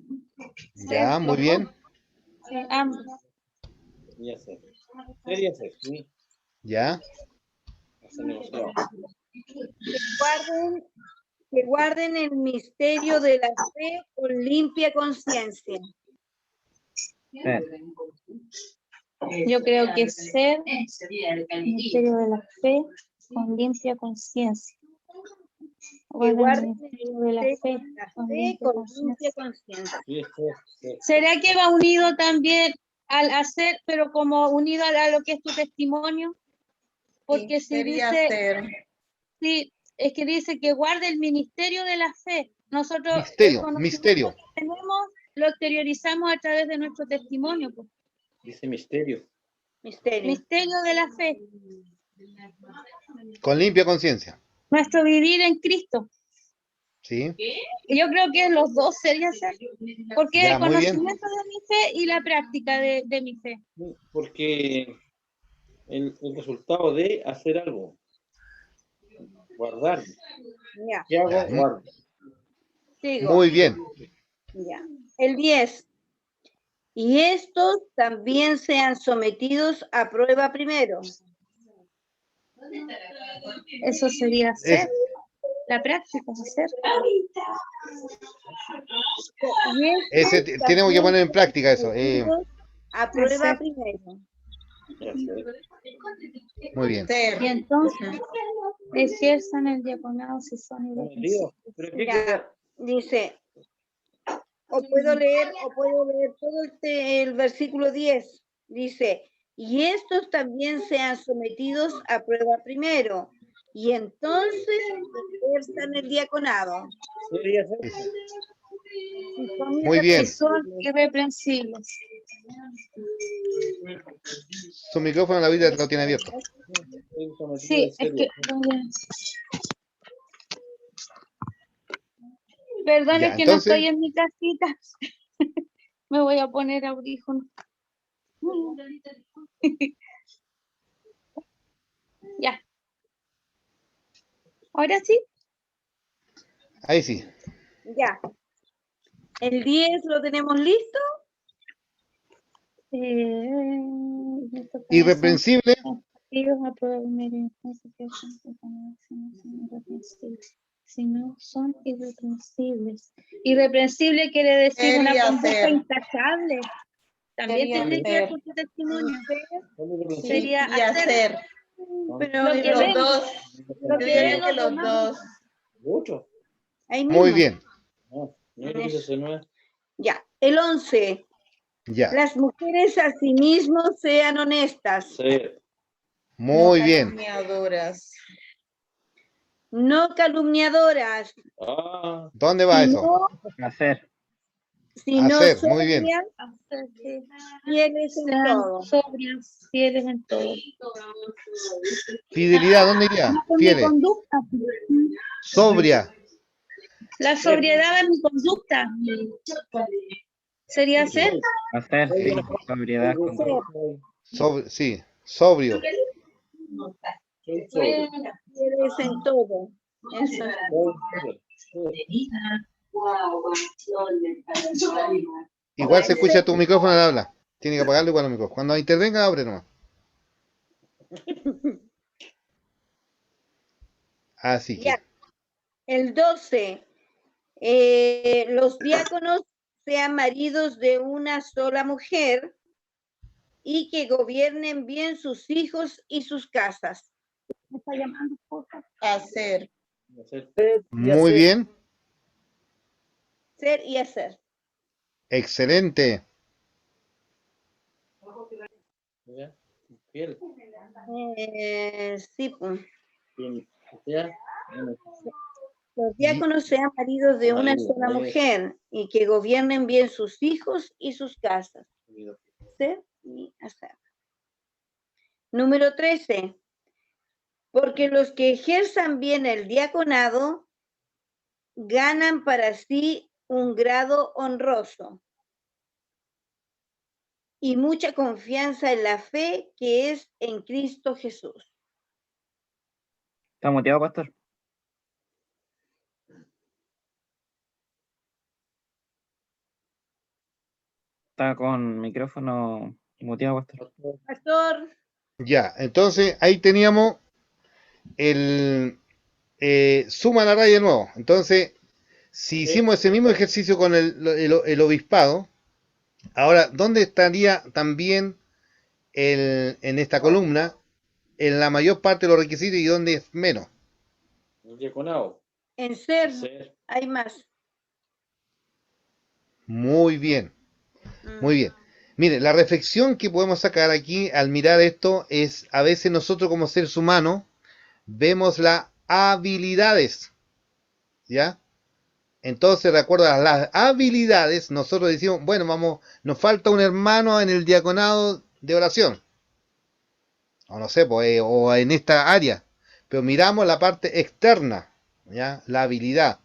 [SPEAKER 1] ¿Ya? Muy bien.
[SPEAKER 7] Sí, ambos.
[SPEAKER 8] Ya sé. Sería ser, sí.
[SPEAKER 1] ¿Ya?
[SPEAKER 8] Hacemos trabajo.
[SPEAKER 11] que guarden el misterio de la fe con limpia conciencia.
[SPEAKER 7] Yo creo que ser el misterio de la fe con limpia conciencia.
[SPEAKER 11] Que guarden el
[SPEAKER 7] misterio de la fe
[SPEAKER 11] con limpia conciencia.
[SPEAKER 8] Sí, sí.
[SPEAKER 7] ¿Será que va unido también al hacer, pero como unido a lo que es tu testimonio? Porque si dice, sí, es que dice que guarde el ministerio de la fe. Nosotros
[SPEAKER 1] Misterio.
[SPEAKER 7] que tenemos lo exteriorizamos a través de nuestro testimonio. Pues.
[SPEAKER 8] Dice misterio.
[SPEAKER 7] Misterio de la fe.
[SPEAKER 1] Con limpia conciencia.
[SPEAKER 7] Nuestro vivir en Cristo.
[SPEAKER 1] ¿Sí?
[SPEAKER 7] Yo creo que los dos serían ser, porque
[SPEAKER 1] Ya,
[SPEAKER 7] el
[SPEAKER 1] muy bien.
[SPEAKER 7] conocimiento de mi fe y la práctica de mi fe.
[SPEAKER 8] Porque el resultado de hacer algo. Guardar.
[SPEAKER 11] Ya,
[SPEAKER 8] ¿Qué hago?
[SPEAKER 1] Ya,
[SPEAKER 8] Guardo.
[SPEAKER 11] sigo.
[SPEAKER 1] muy bien.
[SPEAKER 11] Ya. El 10. Y estos también sean sometidos a prueba primero.
[SPEAKER 7] Eso sería
[SPEAKER 1] Es,
[SPEAKER 7] hacer, la práctica, hacer.
[SPEAKER 11] Y
[SPEAKER 1] ese
[SPEAKER 11] estos
[SPEAKER 1] tenemos que
[SPEAKER 11] también
[SPEAKER 1] poner en
[SPEAKER 11] sean
[SPEAKER 1] práctica eso.
[SPEAKER 11] sometidos a prueba
[SPEAKER 7] Hacer.
[SPEAKER 11] primero.
[SPEAKER 1] Muy bien.
[SPEAKER 7] Y entonces ejerzan el diaconado si son
[SPEAKER 8] Dios,
[SPEAKER 7] irreprensibles.
[SPEAKER 8] pero ¿qué
[SPEAKER 11] Ya,
[SPEAKER 8] queda?
[SPEAKER 11] dice, o puedo leer todo el versículo 10. Dice, y estos también sean sometidos a prueba primero, y entonces ejerzan el diaconado.
[SPEAKER 8] ¿Qué debería hacer?
[SPEAKER 1] Es-
[SPEAKER 11] Si son
[SPEAKER 1] Muy
[SPEAKER 7] Si
[SPEAKER 1] bien.
[SPEAKER 7] son
[SPEAKER 11] irreprensibles.
[SPEAKER 7] irreprensibles.
[SPEAKER 1] Su micrófono la vida lo tiene abierto.
[SPEAKER 8] Estoy sometido
[SPEAKER 7] Sí,
[SPEAKER 8] en
[SPEAKER 7] es
[SPEAKER 8] serio.
[SPEAKER 7] que. Perdón,
[SPEAKER 1] Ya,
[SPEAKER 7] es que no
[SPEAKER 1] entonces,
[SPEAKER 7] estoy en mi casita. Me voy a poner audífono. Ya. Ahora sí.
[SPEAKER 1] ahí sí.
[SPEAKER 11] Ya. El 10 lo tenemos listo.
[SPEAKER 1] Irreprensible,
[SPEAKER 7] Si no son irreprensibles. Irreprensible quiere decir una
[SPEAKER 4] Debería
[SPEAKER 7] conducta
[SPEAKER 4] ser.
[SPEAKER 7] intachable. También
[SPEAKER 4] Debería
[SPEAKER 7] tendría que ver
[SPEAKER 4] ser.
[SPEAKER 7] con tu testimonio.
[SPEAKER 4] Sí,
[SPEAKER 7] Sería
[SPEAKER 4] y hacer.
[SPEAKER 11] Pero
[SPEAKER 7] lo
[SPEAKER 4] Sí,
[SPEAKER 7] que
[SPEAKER 4] los
[SPEAKER 7] ven,
[SPEAKER 4] dos.
[SPEAKER 7] lo
[SPEAKER 4] Yo
[SPEAKER 7] que ven
[SPEAKER 4] diría que los
[SPEAKER 7] demás.
[SPEAKER 4] dos.
[SPEAKER 8] Mucho.
[SPEAKER 11] ahí
[SPEAKER 1] muy
[SPEAKER 11] mismo.
[SPEAKER 1] bien.
[SPEAKER 8] No, no creo que se no es.
[SPEAKER 11] Ya. El 11.
[SPEAKER 1] Ya,
[SPEAKER 11] Las mujeres a sí mismos sean honestas,
[SPEAKER 8] Sí.
[SPEAKER 1] muy
[SPEAKER 4] No
[SPEAKER 1] bien.
[SPEAKER 4] calumniadoras.
[SPEAKER 11] no calumniadoras,
[SPEAKER 8] Ah,
[SPEAKER 1] ¿Dónde va eso?
[SPEAKER 3] Hacer.
[SPEAKER 11] sino
[SPEAKER 1] Hacer, muy bien.
[SPEAKER 11] sobrias,
[SPEAKER 7] Hacer que
[SPEAKER 11] fieles en
[SPEAKER 7] sean
[SPEAKER 11] todo.
[SPEAKER 7] sobrias, fieles en todo.
[SPEAKER 1] Fidelidad, ¿dónde iría?
[SPEAKER 7] Con mi
[SPEAKER 1] Fieles.
[SPEAKER 7] conducta.
[SPEAKER 1] Sobria,
[SPEAKER 7] La sobriedad de mi conducta. Sería ser.
[SPEAKER 3] Hacer, sí. Sobriedad.
[SPEAKER 1] sí, sobrio.
[SPEAKER 8] soy sobre.
[SPEAKER 11] Fieles en todo. Eso.
[SPEAKER 1] Igual se escucha tu micrófono al habla. Tiene que apagarlo igual el micrófono. Cuando intervenga, abre nomás. Así que,
[SPEAKER 11] Ya. El 12. Los diáconos sean maridos de una sola mujer y que gobiernen bien sus hijos y sus casas.
[SPEAKER 7] Me está llamando, por favor.
[SPEAKER 4] Hacer.
[SPEAKER 1] muy bien.
[SPEAKER 11] Ser y hacer.
[SPEAKER 1] Excelente.
[SPEAKER 8] ¿Ya? Fiel.
[SPEAKER 11] Sí, pues.
[SPEAKER 8] Bien. ¿Ya? Bueno,
[SPEAKER 11] Los diáconos sean maridos de una
[SPEAKER 8] Marido,
[SPEAKER 11] sola
[SPEAKER 8] marido.
[SPEAKER 11] mujer y que gobiernen bien sus hijos y sus casas. Ser y hacer. Número 13. Porque los que ejerzan bien el diaconado ganan para sí un grado honroso y mucha confianza en la fe que es en Cristo Jesús.
[SPEAKER 3] ¿Está muteado, pastor? Está con micrófono muteado, pastor.
[SPEAKER 11] Pastor,
[SPEAKER 1] Ya, entonces ahí teníamos el suma la raya de nuevo. Entonces, si hicimos ese mismo ejercicio con el obispado, ahora, ¿dónde estaría también en esta columna en la mayor parte de los requisitos y dónde es menos?
[SPEAKER 8] El diaconado.
[SPEAKER 11] en ser
[SPEAKER 8] Ser.
[SPEAKER 11] hay más.
[SPEAKER 1] Muy bien, muy bien. Mire, la reflexión que podemos sacar aquí al mirar esto es, a veces nosotros como seres humanos vemos las habilidades, ¿ya? Entonces, de acuerdo a las habilidades, nosotros decimos, bueno, vamos, nos falta un hermano en el diaconado de oración, o no sé, pues, o en esta área, pero miramos la parte externa, ¿ya? La habilidad.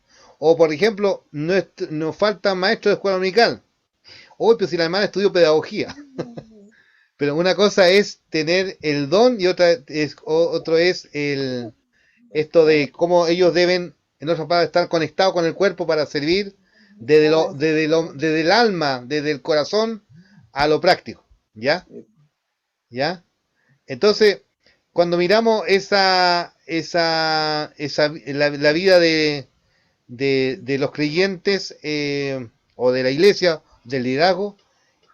[SPEAKER 1] O, por ejemplo, nos falta maestro de escuela dominical. Uy, pero si la hermana estudió pedagogía. Pero una cosa es tener el don y otro es esto de cómo ellos deben, en otras palabras, estar conectados con el cuerpo para servir desde el alma, desde el corazón a lo práctico, ¿ya? ¿Ya? Entonces, cuando miramos la vida de los creyentes o de la iglesia, del liderazgo,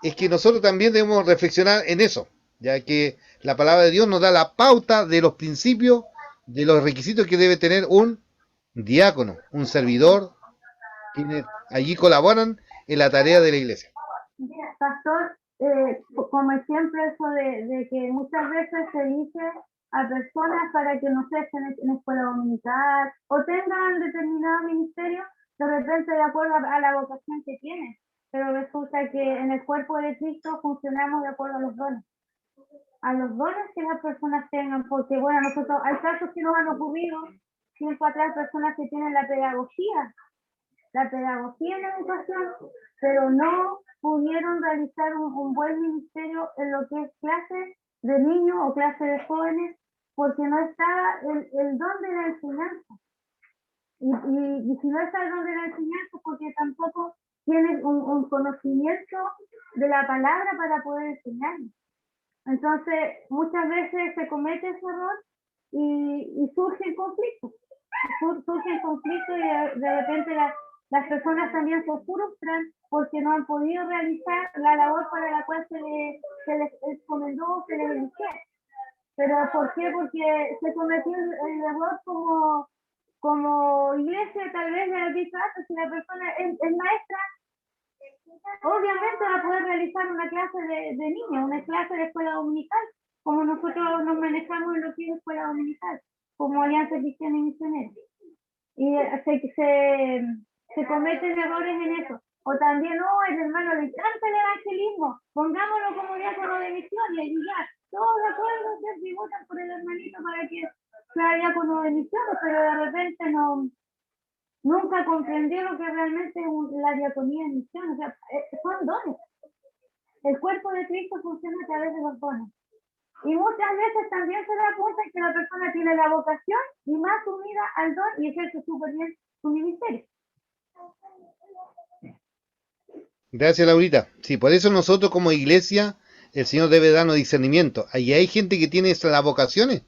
[SPEAKER 1] es que nosotros también debemos reflexionar en eso, ya que la palabra de Dios nos da la pauta de los principios, de los requisitos que debe tener un diácono, un servidor, quienes allí colaboran en la tarea de la iglesia.
[SPEAKER 12] Pastor, como ejemplo eso de que muchas veces se dice a personas para que no se estén en escuela dominical o tengan determinado ministerio, de repente de acuerdo a la vocación que tienen, pero resulta que en el cuerpo de Cristo funcionamos de acuerdo a los dones que las personas tengan, porque bueno, nosotros hay casos que nos han ocurrido tiempo atrás, personas que tienen la pedagogía en la educación, pero no pudieron realizar un buen ministerio en lo que es clase de niños o clase de jóvenes, porque no está el don de la enseñanza. Y si no está el don de la enseñanza, porque tampoco tienes un conocimiento de la palabra para poder enseñar. Entonces, muchas veces se comete ese error y surgen conflictos. Y de repente las personas también se frustran porque no han podido realizar la labor para la cual se les encomendó, se les eligió. ¿Pero por qué? Porque se cometió el error como iglesia, tal vez le dicho, si la persona es maestra, obviamente va a poder realizar una clase de niños, una clase de escuela dominical, como nosotros nos manejamos en lo que es escuela dominical, como Alianza Cristiana y Misionera. Y se cometen errores en eso. O también, el hermano le encanta el evangelismo, pongámoslo como diácono de misiones y ya, todos de acuerdo, se votan por el hermanito para que sea diácono de misiones, pero de repente nunca comprendió lo que realmente es la diaconía de misiones. O sea, son dones. El cuerpo de Cristo funciona a través de los dones. Y muchas veces también se da cuenta que la persona tiene la vocación y más unida al don y ejerce súper bien su ministerio.
[SPEAKER 1] Gracias, Laurita. Sí, por eso nosotros como iglesia, el Señor debe darnos discernimiento. Ahí hay gente que tiene las vocaciones,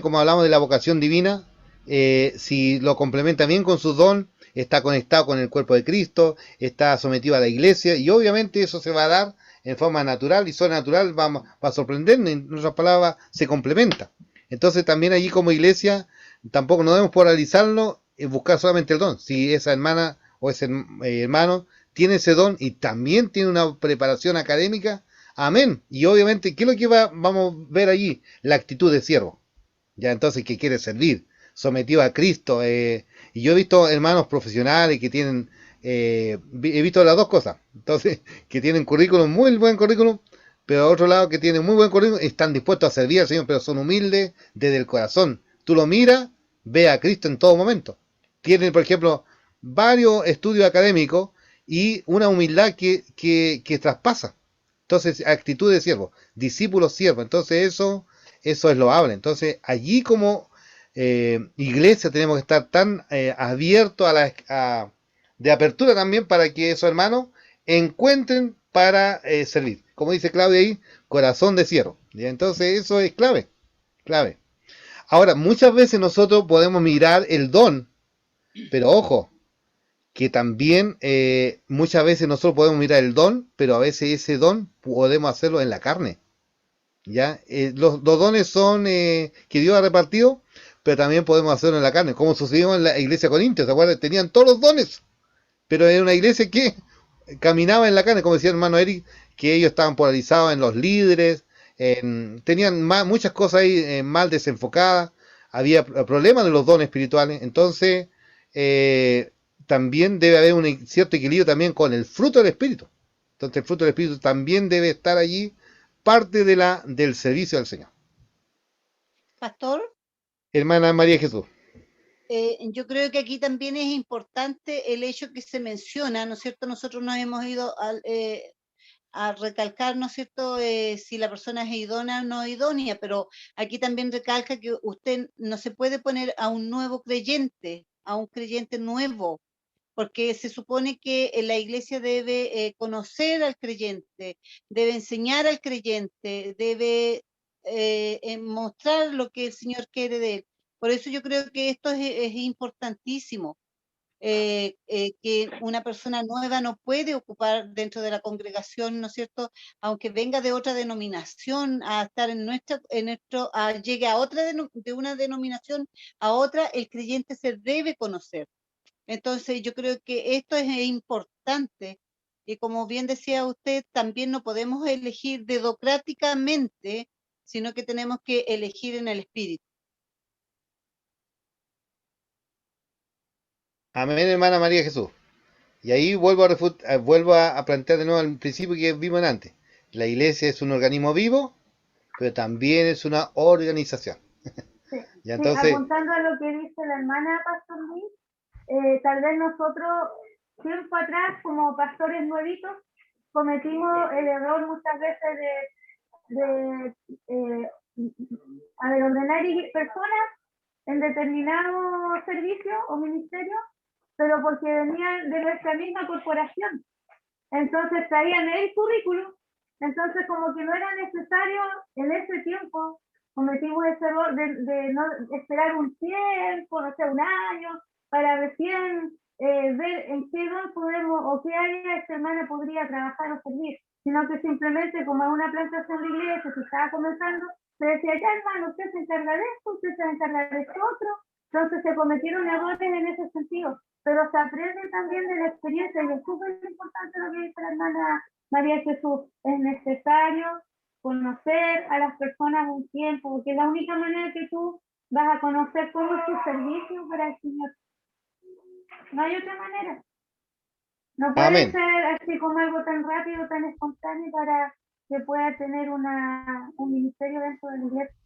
[SPEAKER 1] como hablamos de la vocación divina, si lo complementa bien con su don, está conectado con el cuerpo de Cristo, está sometido a la iglesia, y obviamente eso se va a dar en forma natural y sobrenatural, va a sorprendernos, en otras palabras, se complementa. Entonces también allí como iglesia, tampoco no debemos polarizarlo en buscar solamente el don. Si esa hermana o ese hermano tiene ese don y también tiene una preparación académica, amén. Y obviamente, ¿qué es lo que vamos a ver allí? La actitud de siervo. Ya entonces, que quiere servir, sometido a Cristo. Y yo he visto hermanos profesionales que tienen, he visto las dos cosas. Entonces, que tienen currículum, muy buen currículum, pero a otro lado que tienen muy buen currículum, están dispuestos a servir al Señor, pero son humildes desde el corazón. Tú lo miras, ve a Cristo en todo momento. Tienen, por ejemplo, varios estudios académicos y una humildad que traspasa. Entonces, actitud de siervo, discípulo siervo. Entonces, eso es loable. Entonces, allí como iglesia tenemos que estar tan abiertos de apertura también para que esos hermanos encuentren para servir. Como dice Claudia ahí, corazón de siervo. ¿Ya? Entonces, eso es clave. Ahora, muchas veces nosotros podemos mirar el don, pero ojo, que también muchas veces nosotros podemos mirar el don, pero a veces ese don podemos hacerlo en la carne. ¿Ya? Los dones son que Dios ha repartido, pero también podemos hacerlo en la carne, como sucedió en la iglesia de Corintios, ¿te acuerdas? Tenían todos los dones, pero era una iglesia que caminaba en la carne, como decía el hermano Eric, que ellos estaban polarizados en los líderes, tenían muchas cosas ahí mal desenfocadas, había problemas de los dones espirituales, entonces también debe haber un cierto equilibrio también con el fruto del Espíritu. Entonces el fruto del Espíritu también debe estar allí, parte del servicio al Señor.
[SPEAKER 2] Pastor,
[SPEAKER 1] Hermana María Jesús.
[SPEAKER 2] yo creo que aquí también es importante el hecho que se menciona, ¿no es cierto? Nosotros nos hemos ido a recalcar, ¿no es cierto?, si la persona es idónea o no idónea, pero aquí también recalca que usted no se puede poner a un nuevo creyente, a un creyente nuevo, porque se supone que la iglesia debe conocer al creyente, debe enseñar al creyente, debe mostrar lo que el Señor quiere de él. Por eso yo creo que esto es importantísimo, que una persona nueva no puede ocupar dentro de la congregación, ¿no es cierto? Aunque venga de otra denominación a estar en llegue a otra de una denominación a otra, el creyente se debe conocer. Entonces, yo creo que esto es importante y como bien decía usted, también no podemos elegir dedocráticamente, sino que tenemos que elegir en el espíritu.
[SPEAKER 1] Amén, hermana María Jesús. Y ahí vuelvo a plantear de nuevo el principio que vimos antes. La iglesia es un organismo vivo, pero también es una organización.
[SPEAKER 12] Sí,
[SPEAKER 1] Y
[SPEAKER 12] sí,
[SPEAKER 1] entonces,
[SPEAKER 12] apuntando a lo que dice la hermana Pastor Luis, tal vez nosotros, tiempo atrás, como pastores nuevitos, cometimos el error muchas veces de ordenar personas en determinado servicio o ministerio, pero porque venían de nuestra misma corporación. Entonces traían el currículum, entonces como que no era necesario en ese tiempo, cometimos ese error de no esperar un tiempo, no sé, un año, para recién ver en qué don podemos o qué área esta hermana podría trabajar o servir, sino que simplemente como en una plantación de iglesia se estaba comenzando, se decía, ya hermano, usted se encarga de esto, usted se encarga de esto otro, entonces se cometieron errores en ese sentido, pero se aprende también de la experiencia y es súper importante lo que dice la hermana María Jesús, es necesario conocer a las personas un tiempo, porque es la única manera que tú vas a conocer cómo es tu servicio para el Señor. No hay otra manera. No puede
[SPEAKER 1] amén.
[SPEAKER 12] ser así como algo tan rápido, tan espontáneo para que pueda tener un ministerio dentro de la iglesia.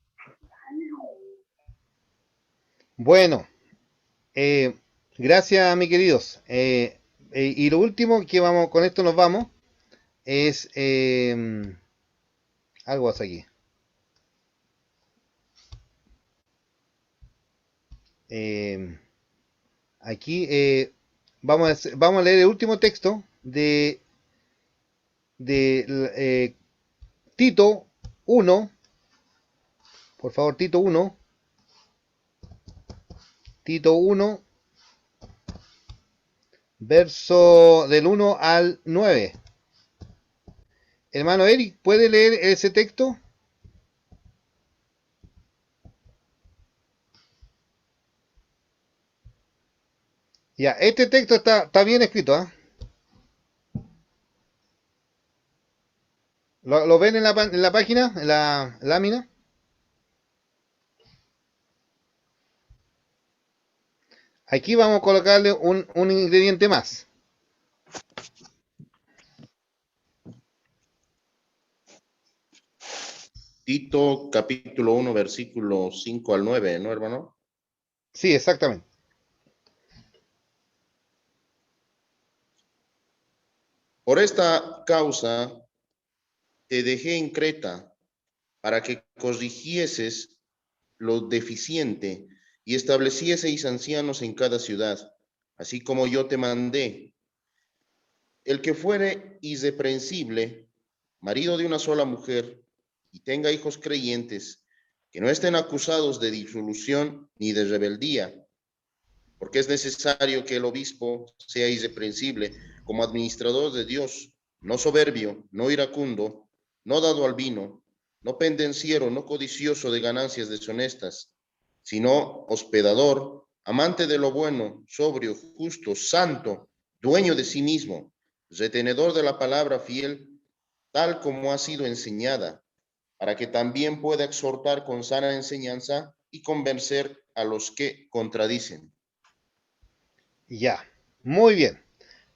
[SPEAKER 1] Bueno, gracias, mis queridos. Y lo último que vamos, con esto nos vamos, es algo más aquí. Aquí vamos a leer el último texto de Tito 1, por favor, Tito 1, verso del 1 al 9. Hermano Eric, ¿puede leer ese texto? Ya, este texto está bien escrito, ¿ah? ¿Lo ven en la página, en la lámina? Aquí vamos a colocarle un ingrediente más.
[SPEAKER 6] Tito capítulo 1, versículo 5 al 9, ¿no, hermano?
[SPEAKER 1] Sí, exactamente.
[SPEAKER 6] Por esta causa te dejé en Creta para que corrigieses lo deficiente y establecieseis ancianos en cada ciudad, así como yo te mandé. El que fuere irreprensible, marido de una sola mujer, y tenga hijos creyentes, que no estén acusados de disolución ni de rebeldía, porque es necesario que el obispo sea irreprensible como administrador de Dios, no soberbio, no iracundo, no dado al vino, no pendenciero, no codicioso de ganancias deshonestas, sino hospedador, amante de lo bueno, sobrio, justo, santo, dueño de sí mismo, retenedor de la palabra fiel, tal como ha sido enseñada, para que también pueda exhortar con sana enseñanza y convencer a los que contradicen.
[SPEAKER 1] Ya, muy bien.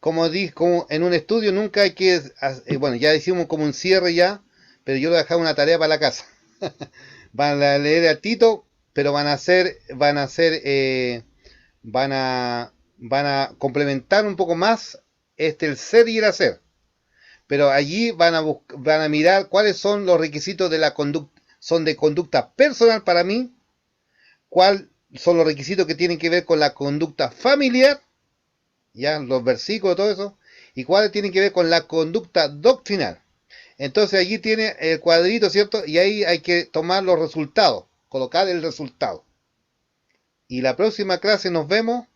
[SPEAKER 1] Como en un estudio nunca hay que, bueno, ya hicimos como un cierre ya, pero yo le voy a dejar una tarea para la casa. Van a leer a Tito, pero van a complementar un poco más el ser y el hacer. pero allí van a mirar cuáles son los requisitos de la conducta, son de conducta personal para mí, cuáles son los requisitos que tienen que ver con la conducta familiar, ya los versículos, todo eso, y cuáles tienen que ver con la conducta doctrinal. Entonces allí tiene el cuadrito, ¿cierto? Y ahí hay que tomar los resultados, colocar el resultado. Y la próxima clase nos vemos,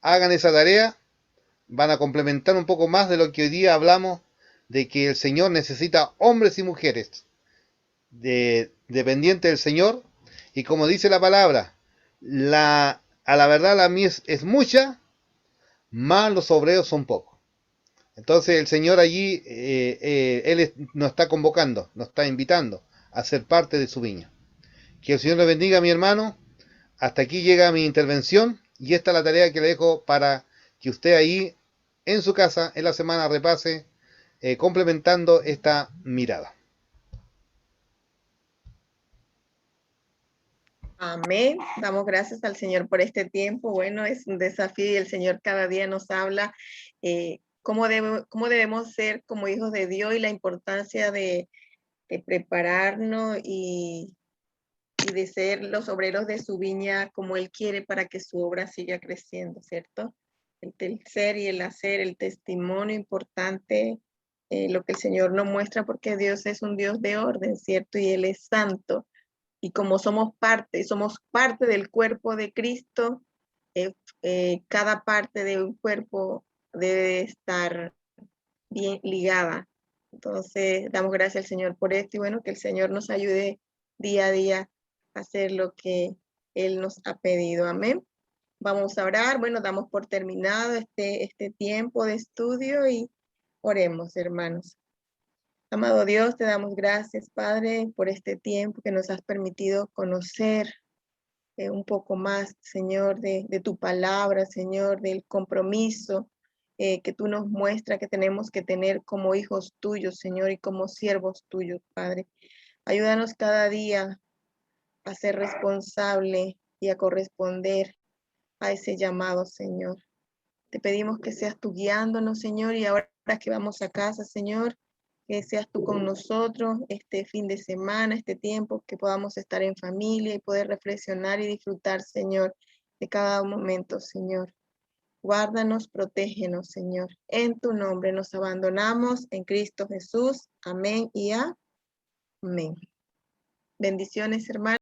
[SPEAKER 1] hagan esa tarea, van a complementar un poco más de lo que hoy día hablamos, de que el Señor necesita hombres y mujeres dependientes del Señor, y como dice la palabra, a la verdad la mies es mucha, más los obreros son pocos. Entonces el Señor allí, Él nos está convocando, nos está invitando a ser parte de su viña. Que el Señor le bendiga, mi hermano. Hasta aquí llega mi intervención, y esta es la tarea que le dejo para que usted ahí en su casa, en la semana, repase, complementando esta mirada.
[SPEAKER 4] Amén. Damos gracias al Señor por este tiempo. Bueno, es un desafío y el Señor cada día nos habla cómo debemos ser como hijos de Dios y la importancia de prepararnos y de ser los obreros de su viña como Él quiere para que su obra siga creciendo, ¿cierto? El ser y el hacer, el testimonio importante, lo que el Señor nos muestra, porque Dios es un Dios de orden, ¿cierto? Y Él es santo. Y como somos parte del cuerpo de Cristo, cada parte de un cuerpo debe estar bien ligada. Entonces, damos gracias al Señor por esto, y bueno, que el Señor nos ayude día a día a hacer lo que Él nos ha pedido. Amén. Vamos a orar. Bueno, damos por terminado este tiempo de estudio y oremos, hermanos. Amado Dios, te damos gracias, Padre, por este tiempo que nos has permitido conocer un poco más, Señor, de tu palabra, Señor, del compromiso que tú nos muestras que tenemos que tener como hijos tuyos, Señor, y como siervos tuyos, Padre. Ayúdanos cada día a ser responsable y a corresponder a ese llamado, Señor. Te pedimos que seas tú guiándonos, Señor, y ahora que vamos a casa, Señor, que seas tú con nosotros este fin de semana, este tiempo, que podamos estar en familia y poder reflexionar y disfrutar, Señor, de cada momento, Señor. Guárdanos, protégenos, Señor. En tu nombre nos abandonamos en Cristo Jesús. Amén y amén. Bendiciones, hermanos.